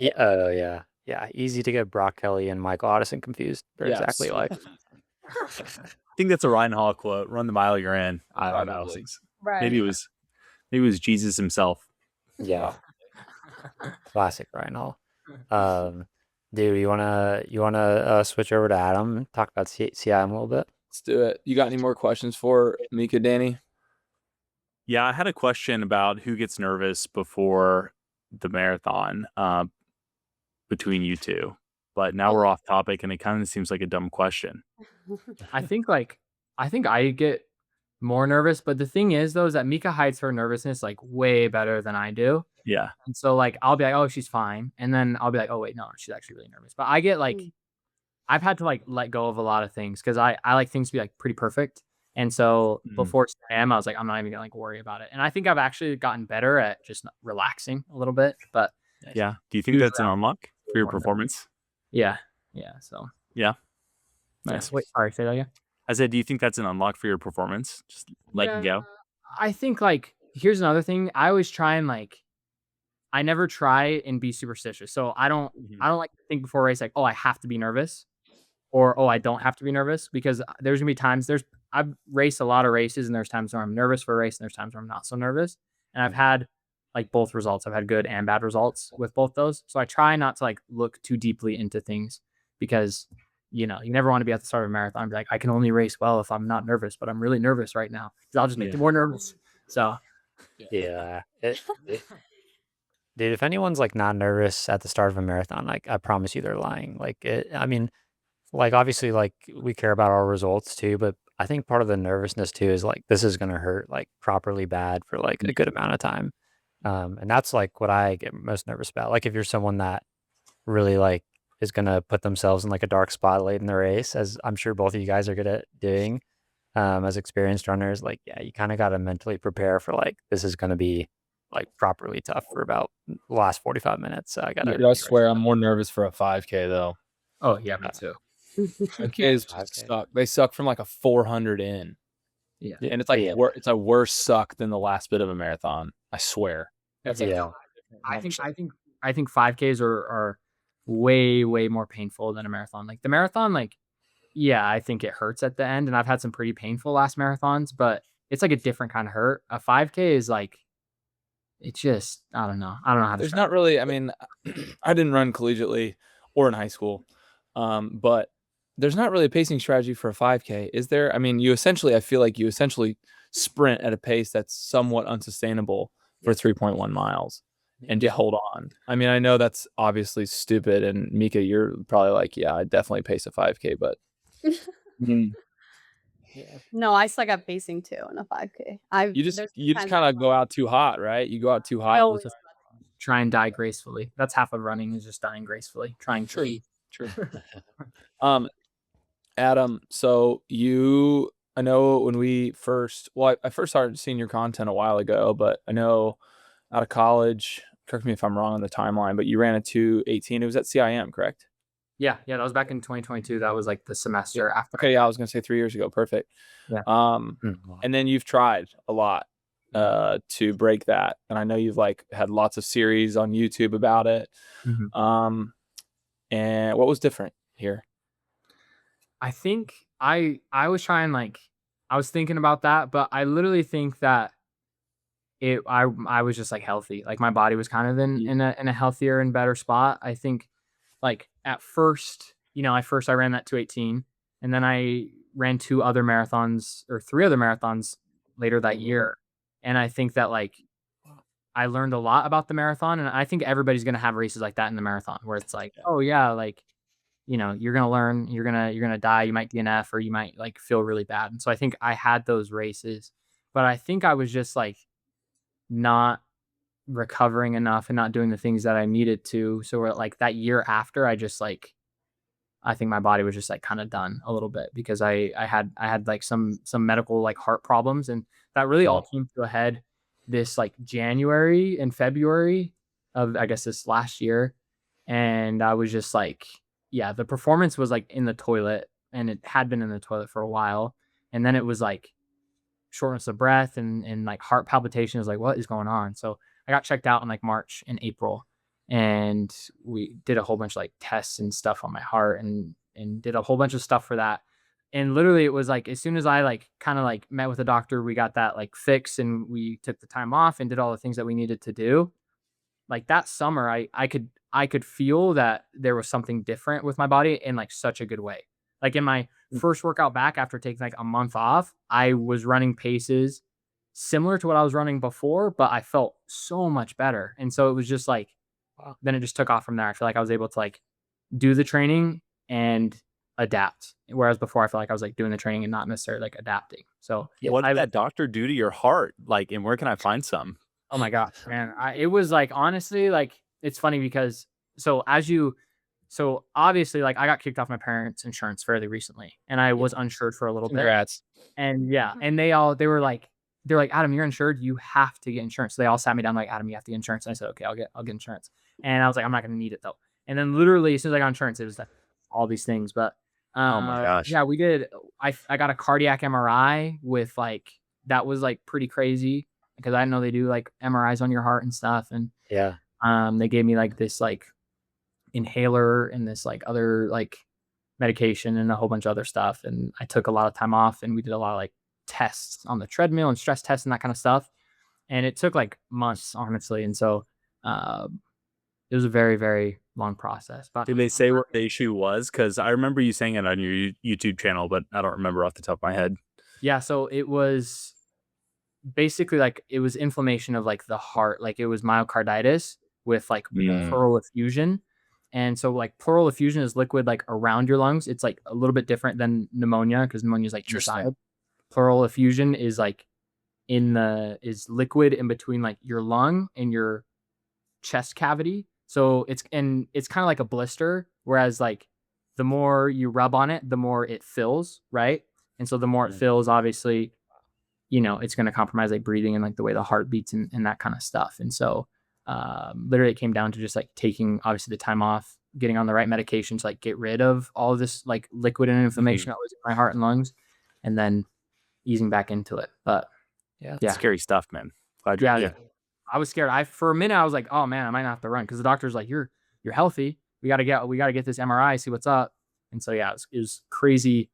yeah. Yeah, easy to get Brock Kelly and Michael Addison confused. They're exactly like. I think that's a Ryan Hall quote. Run the mile you're in. I don't know. Right. Maybe it was Jesus himself. Yeah. Classic Ryan Hall. Dude, you wanna switch over to Adam and talk about CIM a little bit? Let's do it. You got any more questions for Mica, Danny? Yeah, I had a question about who gets nervous before the marathon between you two. But now we're off topic and it kind of seems like a dumb question. I think I get more nervous. But the thing is, though, is that Mica hides her nervousness like way better than I do. Yeah. And so like I'll be like, oh, she's fine. And then I'll be like, oh wait, no, she's actually really nervous. But I get like I've had to like let go of a lot of things because I like things to be like pretty perfect. And so before CIM, I was like, I'm not even gonna like worry about it. And I think I've actually gotten better at just relaxing a little bit. But Yeah. Do you think that's an unlock for your performance? yeah. So Yeah. Nice. wait, sorry, say that again. I said, do you think that's an unlock for your performance? Just letting go? I think like here's another thing. I always try and like I never try and be superstitious. So I don't like to think before a race like, oh, I have to be nervous or oh, I don't have to be nervous because there's gonna be times I've raced a lot of races and there's times where I'm nervous for a race and there's times where I'm not so nervous. And I've had like both results. I've had good and bad results with both those. So I try not to like look too deeply into things because you never want to be at the start of a marathon and be like, I can only race well if I'm not nervous, but I'm really nervous right now. Because I'll just make you more nervous. So Yeah. Dude, if anyone's like not nervous at the start of a marathon, like I promise you they're lying. I mean, like obviously like we care about our results too, but I think part of the nervousness too is like this is gonna hurt like properly bad for like a good amount of time. And that's like what I get most nervous about. Like if you're someone that really like is gonna put themselves in like a dark spot late in the race, as I'm sure both of you guys are good at doing, as experienced runners, like yeah, you kind of gotta mentally prepare for like this is gonna be like properly tough for about the last 45 minutes. So I gotta I swear I'm more nervous for a 5K though. oh yeah, me too. 5Ks suck. They suck from like a 400 in. Yeah. And it's like it's a worse suck than the last bit of a marathon. I swear. Yeah. I think 5Ks are way more painful than a marathon. Like the marathon, like yeah, I think it hurts at the end, and I've had some pretty painful last marathons, but it's like a different kind of hurt. A 5K is like it's just I don't know how to. There's not really. I mean, I didn't run collegiately or in high school, but there's not really a pacing strategy for a 5K, is there? I mean, I feel like you essentially sprint at a pace that's somewhat unsustainable for 3.1 miles and to hold on. I mean, I know that's obviously stupid. And Mica, you're probably like, yeah, I definitely pace a 5K, but No, I suck at pacing too in a 5K. you just kind of go out too hot, right? You go out too hot. Try and die gracefully. That's half of running is just dying gracefully. Trying to. True. Adam, so I know when I first started seeing your content a while ago, but I know out of college, correct me if I'm wrong on the timeline, but you ran a 2:18. It was at CIM, correct? Yeah, that was back in 2022. That was like the semester after. Okay, yeah, I was gonna say 3 years ago. Perfect. Yeah. And then you've tried a lot to break that, and I know you've like had lots of series on YouTube about it. And what was different here? I think I was trying like I was thinking about that, but I literally think that I was just like healthy. Like my body was kind of in a healthier and better spot. I think like at first, I ran that 2:18 and then I ran 3 other marathons later that year. And I think that like I learned a lot about the marathon, and I think everybody's going to have races like that in the marathon where it's like, oh yeah, like you're going to learn, you're going to die, you might DNF or you might like feel really bad. And so I think I had those races, but I think I was just like not recovering enough and not doing the things that I needed to. So like that year after, I think my body was just like kind of done a little bit because I had like some medical like heart problems, and that really all came to a head this like January and February of I guess this last year. And I was just like, yeah, the performance was like in the toilet, and it had been in the toilet for a while. And then it was like shortness of breath and like heart palpitations, like what is going on? So I got checked out in like March and April, and we did a whole bunch of like tests and stuff on my heart and did a whole bunch of stuff for that. And literally it was like, as soon as I like kind of like met with a doctor, we got that like fixed and we took the time off and did all the things that we needed to do. Like that summer, I could feel that there was something different with my body in like such a good way. Like in my first workout back after taking like a month off, I was running paces similar to what I was running before, but I felt so much better. And so it was just like, then it just took off from there. I feel like I was able to like do the training and adapt. Whereas before I felt like I was like doing the training and not necessarily like adapting. So What did that doctor do to your heart? Like, and where can I find some? oh my gosh, man. It was like, honestly, like, it's funny because so obviously, like, I got kicked off my parents' insurance fairly recently, and I was uninsured for a little bit. Congrats. And yeah, and they're like, Adam, you're insured. You have to get insurance. So they all sat me down like, Adam, you have to get insurance. And I said, okay, I'll get insurance. And I was like, I'm not going to need it though. And then literally as soon as I got insurance, it was like all these things. But Oh my gosh. yeah, we did. I got a cardiac MRI with like, that was like pretty crazy because I didn't know they do like MRIs on your heart and stuff. And Yeah. they gave me like this like inhaler and this like other like medication and a whole bunch of other stuff. And I took a lot of time off and we did a lot of like tests on the treadmill and stress tests and that kind of stuff. And it took like months, honestly. And so it was a very, very long process. But Did they say what the issue was? Because I remember you saying it on your YouTube channel, but I don't remember off the top of my head. yeah, so it was basically like it was inflammation of like the heart, like it was myocarditis with like pleural effusion. And so like pleural effusion is liquid like around your lungs. It's like a little bit different than pneumonia because pneumonia is like inside. Pleural effusion is like is liquid in between like your lung and your chest cavity. So it's kind of like a blister, whereas like the more you rub on it, the more it fills, right? And so the more it fills, obviously, you know, it's going to compromise like breathing and like the way the heart beats and that kind of stuff. And so literally it came down to just like taking obviously the time off, getting on the right medication to like get rid of all of this like liquid and inflammation that was in my heart and lungs, and then easing back into it. But yeah, scary stuff, man. Glad yeah. I was scared. For a minute I was like, oh man, I might not have to run because the doctor's like, you're healthy. We gotta get this MRI, see what's up. And so yeah, it was crazy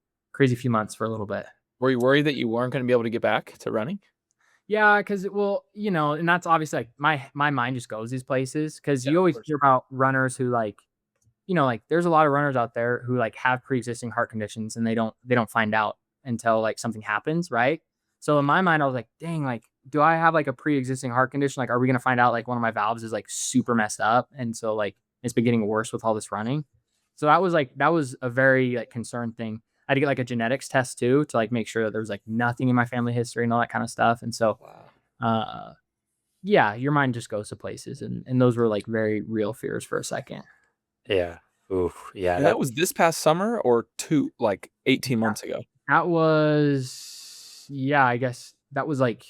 few months for a little bit. Were you worried that you weren't going to be able to get back to running? Yeah, because well, you know, and that's obviously like my mind just goes these places because you always hear about runners who like, you know, like there's a lot of runners out there who like have pre-existing heart conditions and they don't find out until like something happens, right? So in my mind, I was like, dang, like, do I have like a pre-existing heart condition? Like, are we gonna find out like one of my valves is like super messed up, and so like it's been getting worse with all this running? So that was a very like concerned thing. I had to get like a genetics test too to like make sure that there was like nothing in my family history and all that kind of stuff. And so, yeah, your mind just goes to places, and those were like very real fears for a second. Yeah. Oof. Yeah. And that was this past summer or 18 months ago? That was, yeah, I guess that was like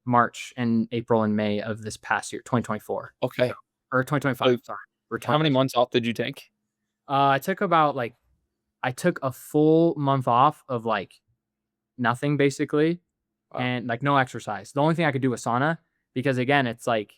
March and April and May of this past year, 2024. Okay. Or 2025, sorry. How many months off did you take? I took a full month off of like nothing basically. Wow. And like no exercise. The only thing I could do was sauna because again, it's like,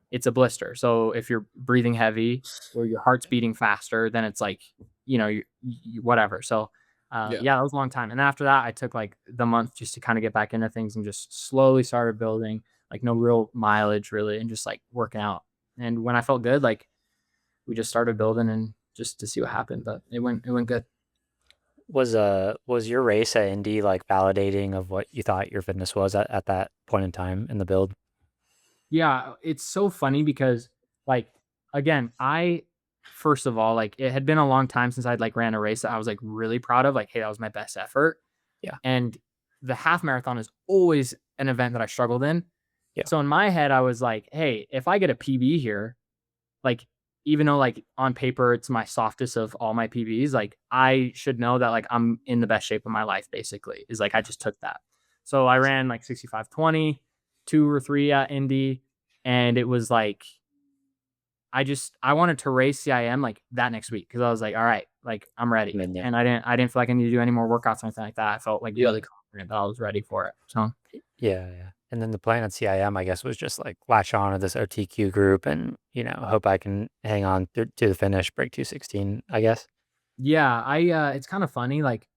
it's a blister. So if you're breathing heavy or your heart's beating faster, then it's like, you know, you whatever. So yeah, that was a long time. And after that, I took like the month just to kind of get back into things and just slowly started building, like no real mileage really, and just like working out. And when I felt good, like we just started building and just to see what happened, but it went good. Was your race at Indy like validating of what you thought your fitness was at that point in time in the build? Yeah, it's so funny because like, again, first of all, like it had been a long time since I'd like ran a race that I was like really proud of. Like, hey, that was my best effort. Yeah. And the half marathon is always an event that I struggled in. Yeah. So in my head, I was like, hey, if I get a PB here, like, even though like on paper, it's my softest of all my PBs, like I should know that like I'm in the best shape of my life, basically, is like, I just took that. So I ran like 65:20, 2 or 3 at Indy. And it was like, I wanted to race CIM like that next week. Cause I was like, all right, like I'm ready. Yeah. And I didn't feel like I needed to do any more workouts or anything like that. I felt like really confident that I was ready for it. So yeah. And then the plan at CIM, I guess, was just like latch on to this OTQ group and, you know, hope I can hang on to the finish, break 2:16, I guess. Yeah. It's kind of funny. Like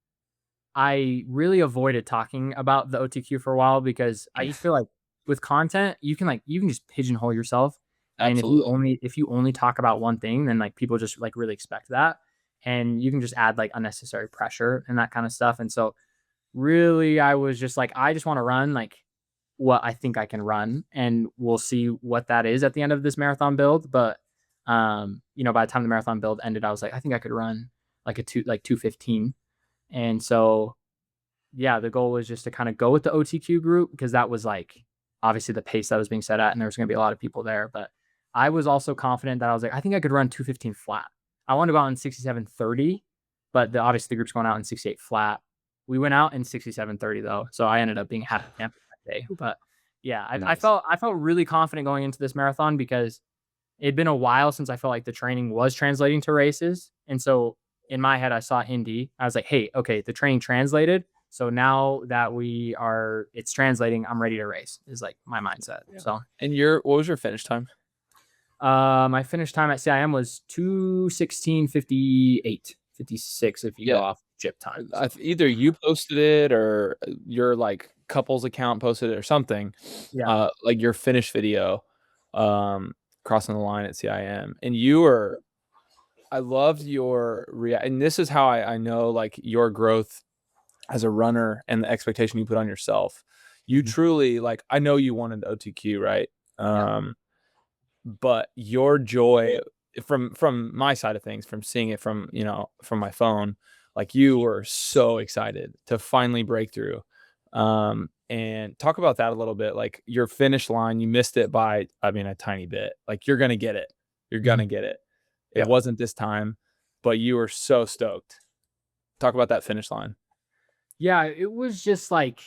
I really avoided talking about the OTQ for a while because I just feel like with content, you can just pigeonhole yourself. Absolutely. And if you only talk about one thing, then like people just like really expect that. And you can just add like unnecessary pressure and that kind of stuff. And so really I was just like, I just want to run like what I think I can run, and we'll see what that is at the end of this marathon build. But you know, by the time the marathon build ended, I was like, I think I could run like 2:15. And so, yeah, the goal was just to kind of go with the OTQ group because that was like obviously the pace that was being set at, and there was going to be a lot of people there. But I was also confident that I was like, I think I could run 2:15 flat. I wanted to go out in 67:30, but obviously the group's going out in 68 flat. We went out in 67:30 though, so I ended up being happy that day. But yeah, I felt really confident going into this marathon because it'd been a while since I felt like the training was translating to races, and so in my head I saw Indy. I was like, hey, okay, the training translated. So now that it's translating, I'm ready to race is like my mindset. Yeah. So, and what was your finish time? My finish time at CIM was 2:16:58, 56 if you go off chip time. So. Either you posted it or your like couples account posted it or something. Yeah. Like your finish video, crossing the line at CIM, and I loved your and this is how I know like your growth as a runner and the expectation you put on yourself. You truly like, I know you wanted the OTQ, right? But your joy from my side of things, from seeing it from my phone, like you were so excited to finally break through. And talk about that a little bit. Like your finish line, you missed it by, a tiny bit. Like you're going to get it. You're going to get it. It wasn't this time, but you were so stoked. Talk about that finish line. Yeah, it was just like,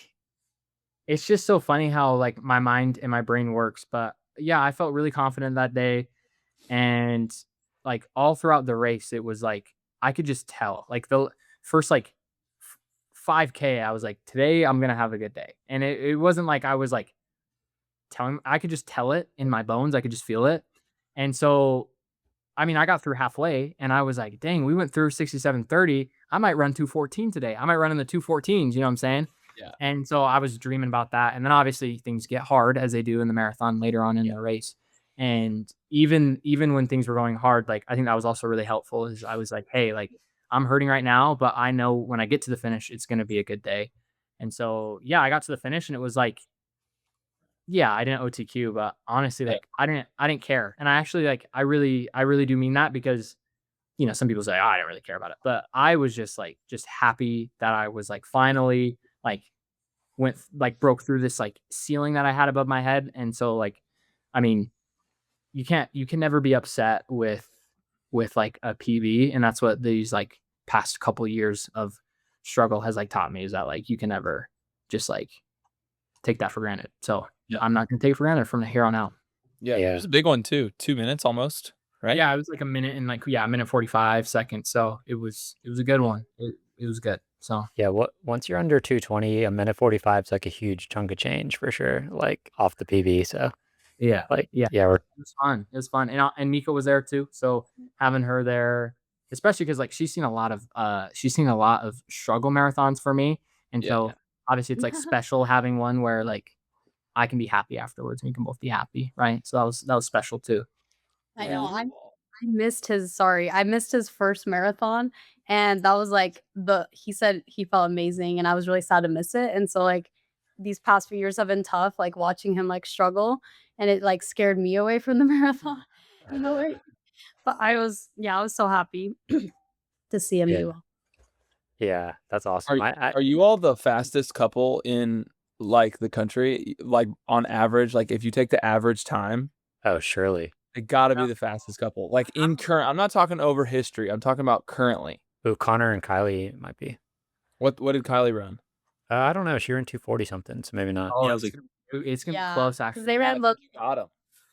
it's just so funny how like my mind and my brain works. But yeah, I felt really confident that day. And like all throughout the race, it was like, I could just tell like the first like 5K, I was like, today I'm going to have a good day. And it wasn't like I was like I could just tell it in my bones. I could just feel it. And so, I got through halfway and I was like, dang, we went through 67:30. I might run 2:14 today. I might run in the 2:14s. You know what I'm saying? Yeah. And so I was dreaming about that. And then obviously things get hard as they do in the marathon later on in the race. And even when things were going hard, like I think that was also really helpful is I was like, hey, like I'm hurting right now, but I know when I get to the finish, it's going to be a good day. And so, yeah, I got to the finish and it was like, yeah, I didn't OTQ, but honestly, like I didn't care. And I actually like, I really do mean that because, some people say, oh, I don't really care about it, but I was just happy that I was like, finally like broke through this like ceiling that I had above my head. And so like, you can never be upset with like a PB. And that's what these like past couple years of struggle has like taught me is that like, you can never just like take that for granted. So I'm not going to take it for granted from here on out. Yeah. It was a big one too. 2 minutes almost, right? Yeah. It was like a minute and like, a minute 45 seconds. So it was a good one. It was good. So yeah, once you're under 2:20, a minute 45 is like a huge chunk of change for sure, like off the PB. So yeah, like it was fun. It was fun, and Mica was there too. So having her there, especially because like she's seen a lot of struggle marathons for me, and so obviously it's like special having one where like I can be happy afterwards, and we can both be happy, right? So that was special too. I know. I missed his first marathon, and that was like he said he felt amazing, and I was really sad to miss it. And so like these past few years have been tough, like watching him like struggle, and it like scared me away from the marathon. Like, but I was so happy to see him do well. Yeah, that's awesome. Are you all the fastest couple in like the country? Like on average, like if you take the average time? Oh, surely. It got to be the fastest couple. Like in current, I'm not talking over history. I'm talking about currently. Oh, Connor and Kylie might be. What did Kylie run? I don't know. She ran 2:40 something, so maybe not. Oh, it's gonna be close actually. They ran got him.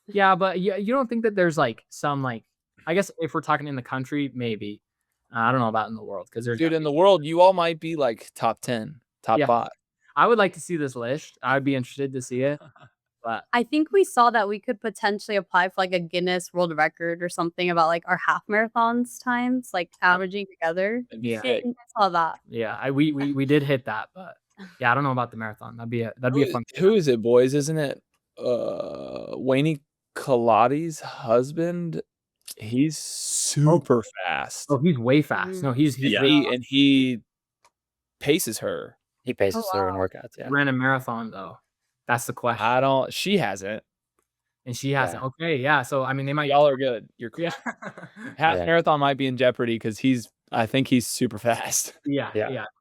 Yeah, but you don't think that there's like some like, I guess if we're talking in the country, maybe. I don't know about in the world because there's in the world, you all might be like top 10, top 5. I would like to see this list. I'd be interested to see it. But I think we saw that we could potentially apply for like a Guinness World Record or something about like our half marathons times, like averaging together. Yeah, I saw that. Yeah, we did hit that, but yeah, I don't know about the marathon. That'd be a fun. Who is it, boys? Isn't it Wayne Colotti's husband? He's super fast. Oh, he's way fast. No, he paces her. He paces her in workouts. Yeah, he ran a marathon though. That's the question. She hasn't. And she hasn't. Okay, yeah. So I mean, they might. Y'all are good. You're cool. Half marathon might be in jeopardy because he's I think he's super fast. Yeah.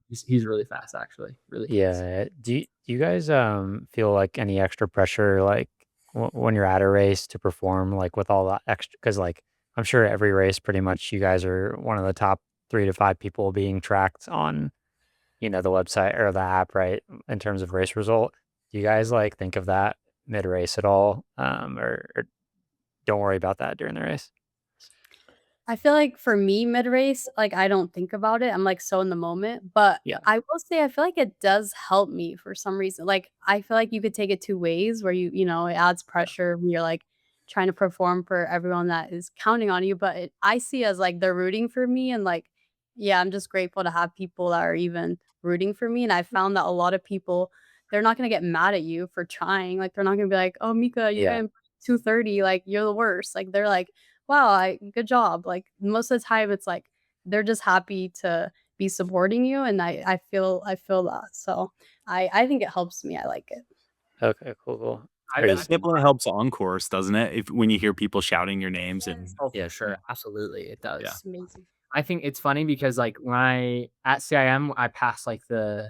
He's really fast, actually. Really fast. Yeah. Do you guys feel like any extra pressure like when you're at a race to perform like with all that extra? Because like I'm sure every race, pretty much, you guys are one of the top 3 to 5 people being tracked on the website or the app, right? In terms of race result, do you guys like think of that mid race at all, or don't worry about that during the race? I feel like for me, mid race, like I don't think about it. I'm like so in the moment. But Yeah. I will say I feel like it does help me for some reason. Like I feel like you could take it two ways where it adds pressure when you're like trying to perform for everyone that is counting on you. But I see as like they're rooting for me and like, yeah, I'm just grateful to have people that are even rooting for me. And I found that a lot of people, they're not gonna get mad at you for trying. Like they're not gonna be like, oh Mica, you Yeah. got 230, like you're the worst. Like they're like, wow, good job. Like most of the time it's like they're just happy to be supporting you and I feel that. So I think it helps me. I like it. Okay, cool. I Are you- It definitely helps on course, doesn't it? If when you hear people shouting your names and Oh, yeah, sure. Absolutely. It does. Yeah. It's amazing. I think it's funny because like when at CIM, I passed like I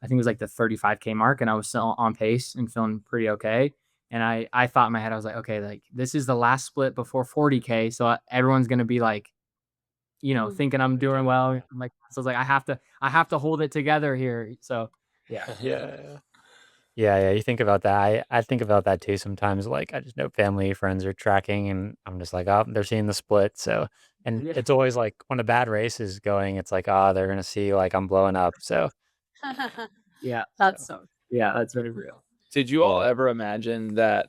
think it was like the 35K mark and I was still on pace and feeling pretty okay. And I thought in my head, I was like, okay, like this is the last split before 40K. So everyone's going to be like, thinking I'm doing well. I'm like, so I was like, I have to hold it together here. So yeah. Yeah. You think about that. I think about that too sometimes. Like I just know family, friends are tracking, and I'm just like, oh, they're seeing the split. So, and Yeah. it's always like when a bad race is going, it's like, oh, they're gonna see like I'm blowing up. So Yeah. That's so Yeah. That's very real. Did you all Well- ever imagine that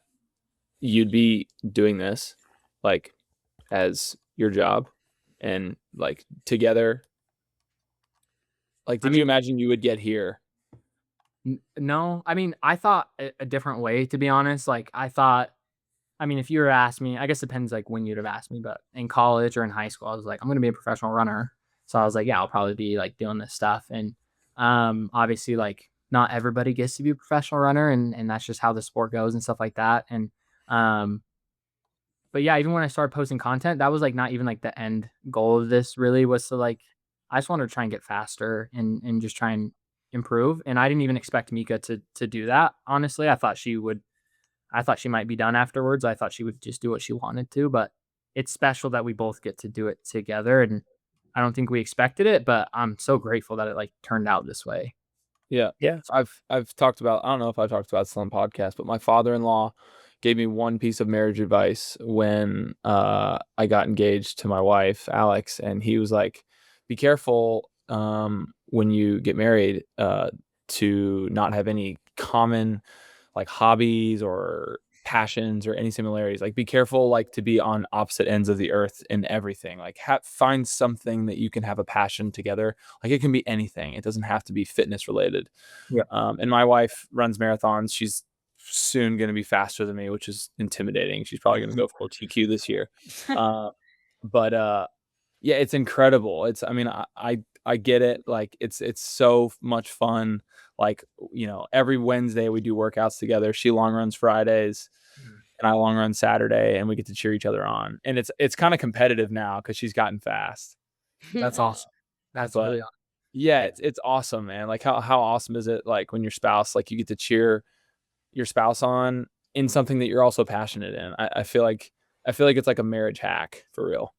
you'd be doing this like as your job and like together? Like, did you imagine you would get here? No, I mean, I thought a different way, to be honest. Like, if you were to ask me, I guess it depends like when you'd have asked me, but in college or in high school, I was like, I'm going to be a professional runner. So I was like, yeah, I'll probably be like doing this stuff. And obviously, like, not everybody gets to be a professional runner, and that's just how the sport goes and stuff like that. And, but yeah, even when I started posting content, that was like not even like the end goal of this really was to like, I just wanted to try and get faster and just try and improve. And I didn't even expect Mica to do that. Honestly, I thought she might be done afterwards. I thought she would just do what she wanted to, but it's special that we both get to do it together. And I don't think we expected it, but I'm so grateful that it like turned out this way. Yeah. I've talked about, I don't know if I talked about this on the podcast, but my father-in-law gave me one piece of marriage advice when I got engaged to my wife, Alex, and he was like, be careful when you get married to not have any common like hobbies or passions or any similarities. Like be careful like to be on opposite ends of the earth in everything. Like find something that you can have a passion together. Like it can be anything. It doesn't have to be fitness related. Yeah. And my wife runs marathons. She's soon going to be faster than me, which is intimidating. She's probably going to go for TQ this year. But yeah, it's incredible. I get it. Like it's so much fun. Like, every Wednesday we do workouts together. She long runs Fridays and I long run Saturday, and we get to cheer each other on. And it's kind of competitive now because she's gotten fast. That's awesome. That's But- really awesome. Yeah, it's awesome, man. Like how awesome is it? Like when your spouse, like you get to cheer your spouse on in something that you're also passionate in. I feel like it's like a marriage hack for real.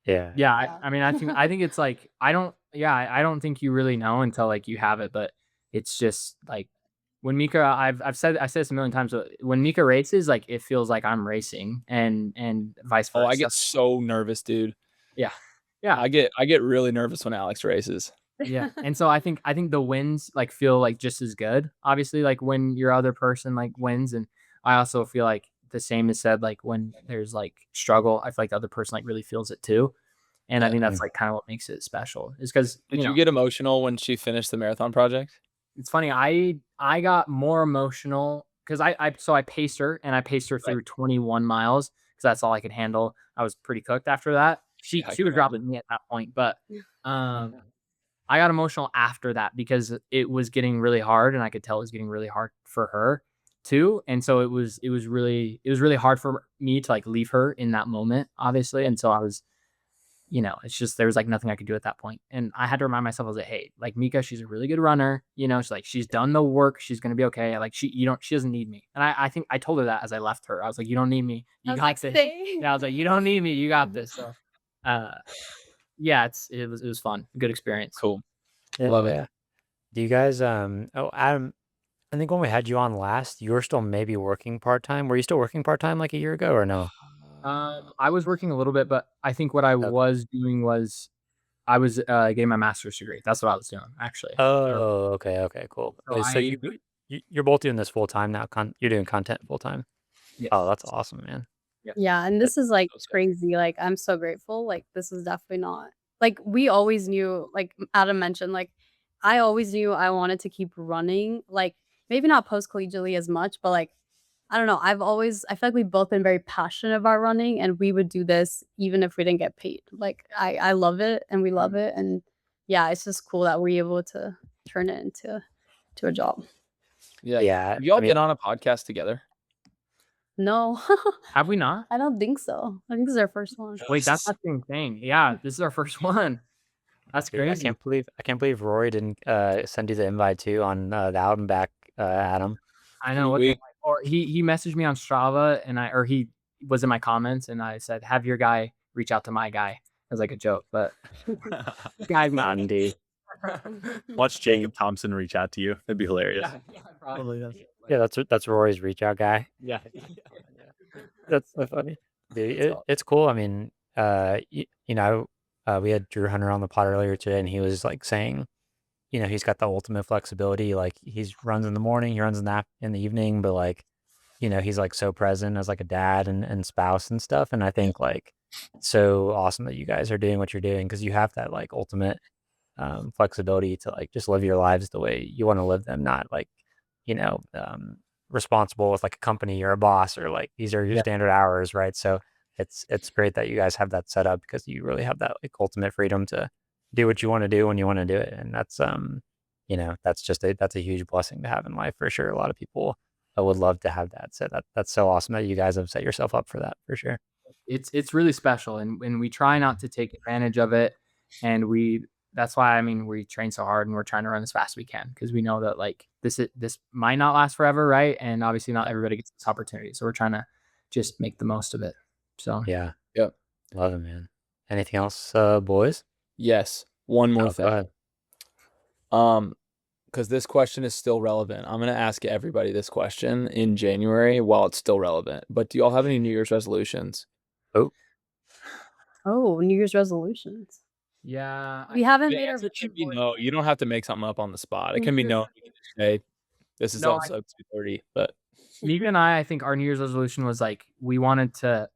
Yeah. Yeah, Yeah. I think it's like I don't think you really know until like you have it, but it's just like when Mica, I said this a million times, but when Mica races, like it feels like I'm racing and vice versa. Oh, I get so nervous, dude. Yeah. I get really nervous when Alex races. Yeah. And so I think the wins like feel like just as good. Obviously, like when your other person like wins, and I also feel like the same is said like when there's like struggle, I feel like the other person like really feels it too. And I think that's like kind of what makes it special. Is because Did you get emotional when she finished the marathon project? it's funny. I got more emotional because I paced her and I paced her through 21 miles because that's all I could handle. I was pretty cooked after that. She was dropping me at that point, but I got emotional after that because it was getting really hard, and I could tell it was getting really hard for her too. And so it was really hard for me to like leave her in that moment, obviously. And so I was you know, it's just there was like nothing I could do at that point. And I had to remind myself, I was like, hey, like Mica, she's a really good runner. You know, she's like, she's done the work. She's gonna be okay. Like she doesn't need me. And I think I told her that as I left her. I was like, you don't need me. You got this. Yeah, I was like, you don't need me. You got this. So yeah, it was fun. Good experience. Cool. Love it. Do you guys oh Adam, I think when we had you on last, you were still maybe working part-time. Were you still working part-time like a year ago or no? I was working a little bit, but I think what I was doing was I was getting my master's degree. That's what I was doing, actually. Oh, okay, cool. So you're both doing this full time now. You're doing content full time. Yes. Oh, that's awesome, man. Yeah, and this is like crazy. Like I'm so grateful. Like this is definitely not like we always knew, like Adam mentioned, like I always knew I wanted to keep running. Like maybe not post collegiately as much, but like I don't know. I feel like we've both been very passionate about running, and we would do this even if we didn't get paid. Like I love it, and we love it, and yeah, it's just cool that we're able to turn it into a job. Yeah. Have y'all been on a podcast together? No, Have we not? I don't think so. I think this is our first one. Wait, that's the same thing. Yeah, this is our first one. That's Dude, crazy. I can't believe Rory didn't send you the invite too on the Out and Back, Adam. I know. Or he messaged me on Strava, and he was in my comments, and I said, have your guy reach out to my guy. It was like a joke, but guys, Andy. Watch Jacob Thompson reach out to you. That'd be hilarious. Yeah, probably. Yeah, that's Rory's reach out guy. Yeah. That's so funny. Dude, it's cool. I mean, you know, we had Drew Hunter on the pod earlier today, and he was like saying, you know, he's got the ultimate flexibility. Like he runs in the morning, he runs in the evening, but like, you know, he's like so present as like a dad and spouse and stuff. And I think like it's so awesome that you guys are doing what you're doing, because you have that like ultimate flexibility to like just live your lives the way you want to live them, not like, you know, responsible with like a company or a boss, or like these are your standard hours, right? So it's great that you guys have that set up, because you really have that like ultimate freedom to do what you want to do when you want to do it. And that's you know, that's a huge blessing to have in life for sure. A lot of people would love to have that. So that's so awesome that you guys have set yourself up for that for sure. It's really special, and we try not to take advantage of it, and that's why, I mean, we train so hard, and we're trying to run as fast as we can, because we know that like this might not last forever, right? And obviously not everybody gets this opportunity, so we're trying to just make the most of it. So yeah, love it, man. Anything else, boys? Yes. One more thing. Go ahead. Because this question is still relevant. I'm going to ask everybody this question in January while it's still relevant. But do y'all have any New Year's resolutions? Oh, New Year's resolutions. yeah, We haven't The made our answer vision can be board. no. You don't have to make something up on the spot. It can be no. You can just say, this is No, episode 230. But Mica and I think our New Year's resolution was like we wanted to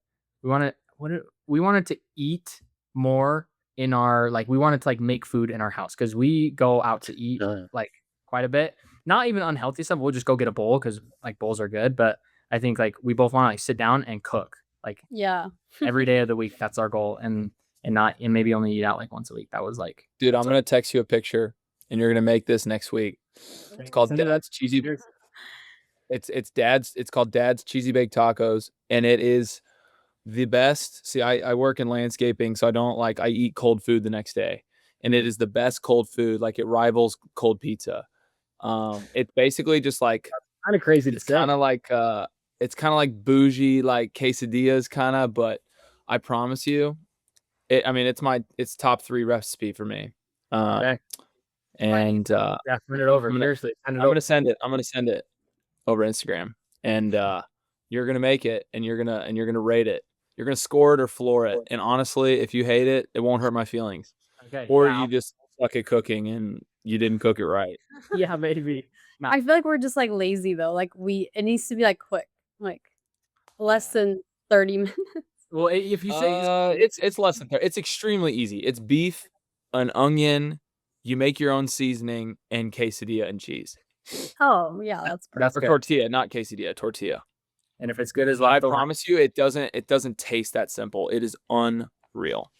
eat more in our, like we wanted to like make food in our house, because we go out to eat like quite a bit. Not even unhealthy stuff. We'll just go get a bowl, because like bowls are good. But I think like we both want to like sit down and cook like every day of the week. That's our goal, and maybe only eat out like once a week. That was like, dude, I'm gonna text you a picture, and you're gonna make this next week. It's called Dad's Cheesy. It's called Dad's Cheesy Baked Tacos, and it is the best. See, I work in landscaping, so I eat cold food the next day, and it is the best cold food. Like it rivals cold pizza. It's basically just like kind of crazy to say. Kind of like it's kind of like bougie, like quesadillas, kind of. But I promise you, it's top 3 recipe for me. Okay. And Yeah, send it over. Seriously, I'm gonna send it over Instagram, and you're gonna make it, and you're gonna rate it. You're gonna score it or floor it. And honestly, if you hate it, it won't hurt my feelings. Okay. Or you just suck at cooking and you didn't cook it right. Yeah, maybe. I feel like we're just like lazy though. Like it needs to be like quick, like less than 30 minutes. Well, if you say it's less than 30. It's extremely easy. It's beef, an onion, you make your own seasoning, and quesadilla and cheese. Oh yeah, that's perfect. Or tortilla, not quesadilla, tortilla. And if it's good as I promise you, it doesn't taste that simple. It is unreal.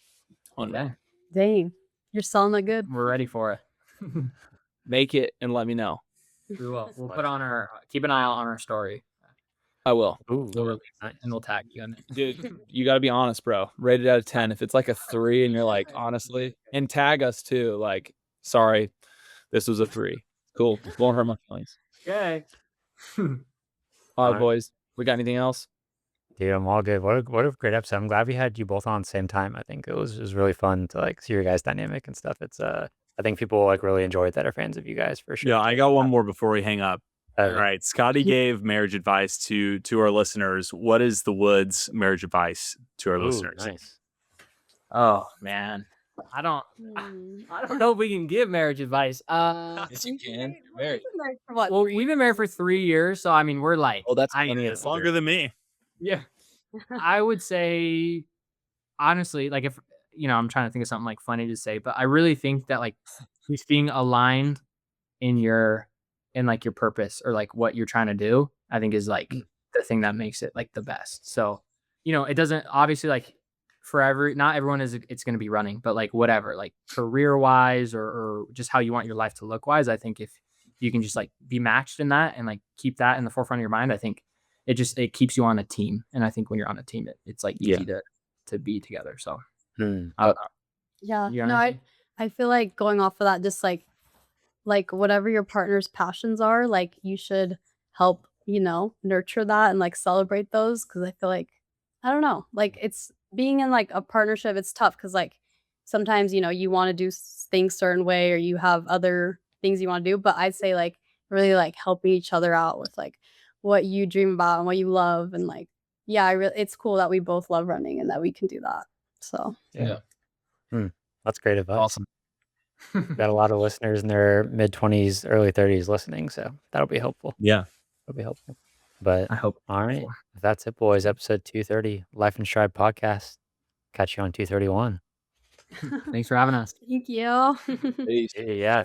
Okay. Dang, you're selling it good. We're ready for it. Make it and let me know. We will. We'll keep an eye out on our story. I will. Ooh, We'll release it and we'll tag you on it. Dude, you got to be honest, bro. Rate it out of 10. If it's like a 3 and you're like, honestly, and tag us too. Like, sorry, this was a 3. Cool. Won't hurt my feelings. Okay. All right, Alright. boys. We got anything else? Dude, I'm all good. What a great episode. I'm glad we had you both on at the same time. I think it was really fun to like see your guys' dynamic and stuff. It's I think people like really enjoy it that are fans of you guys for sure. Yeah, I got one more before we hang up. All Okay. right. Scotty gave marriage advice to our listeners. What is the Woods marriage advice to our Ooh, listeners? nice. Oh man, I don't know if we can give marriage advice. Yes, you can. Very. For what? Well, we've been married for 3 years, so I mean, we're like, Oh, that's I- funny. It's longer than me. yeah. I would say, honestly, like if I'm trying to think of something like funny to say, but I really think that like just being aligned in like your purpose or like what you're trying to do, I think is like the thing that makes it like the best. So, it doesn't obviously like not everyone it's going to be running, but like whatever, like career wise or just how you want your life to look wise, I think if you can just like be matched in that and like keep that in the forefront of your mind, I think it keeps you on a team. And I think when you're on a team, it's like easy to be together. So Yeah. You got No, anything? I feel like going off of that, just like whatever your partner's passions are, like you should help, nurture that and like celebrate those. Cause I feel like, I don't know, like it's being in like a partnership, it's tough. Cause like sometimes, you want to do things certain way or you have other things you want to do. But I'd say like really like helping each other out with like what you dream about and what you love. And like, yeah, it's cool that we both love running and that we can do that. So Yeah. That's great advice. Awesome. Got a lot of listeners in their mid-20s, early 30s listening, so that'll be helpful. Yeah. That'll be helpful. But I hope. all right, that's it, boys. Episode 230, Life in Stride podcast. Catch you on 231. Thanks for having us. thank you. Peace. Yeah.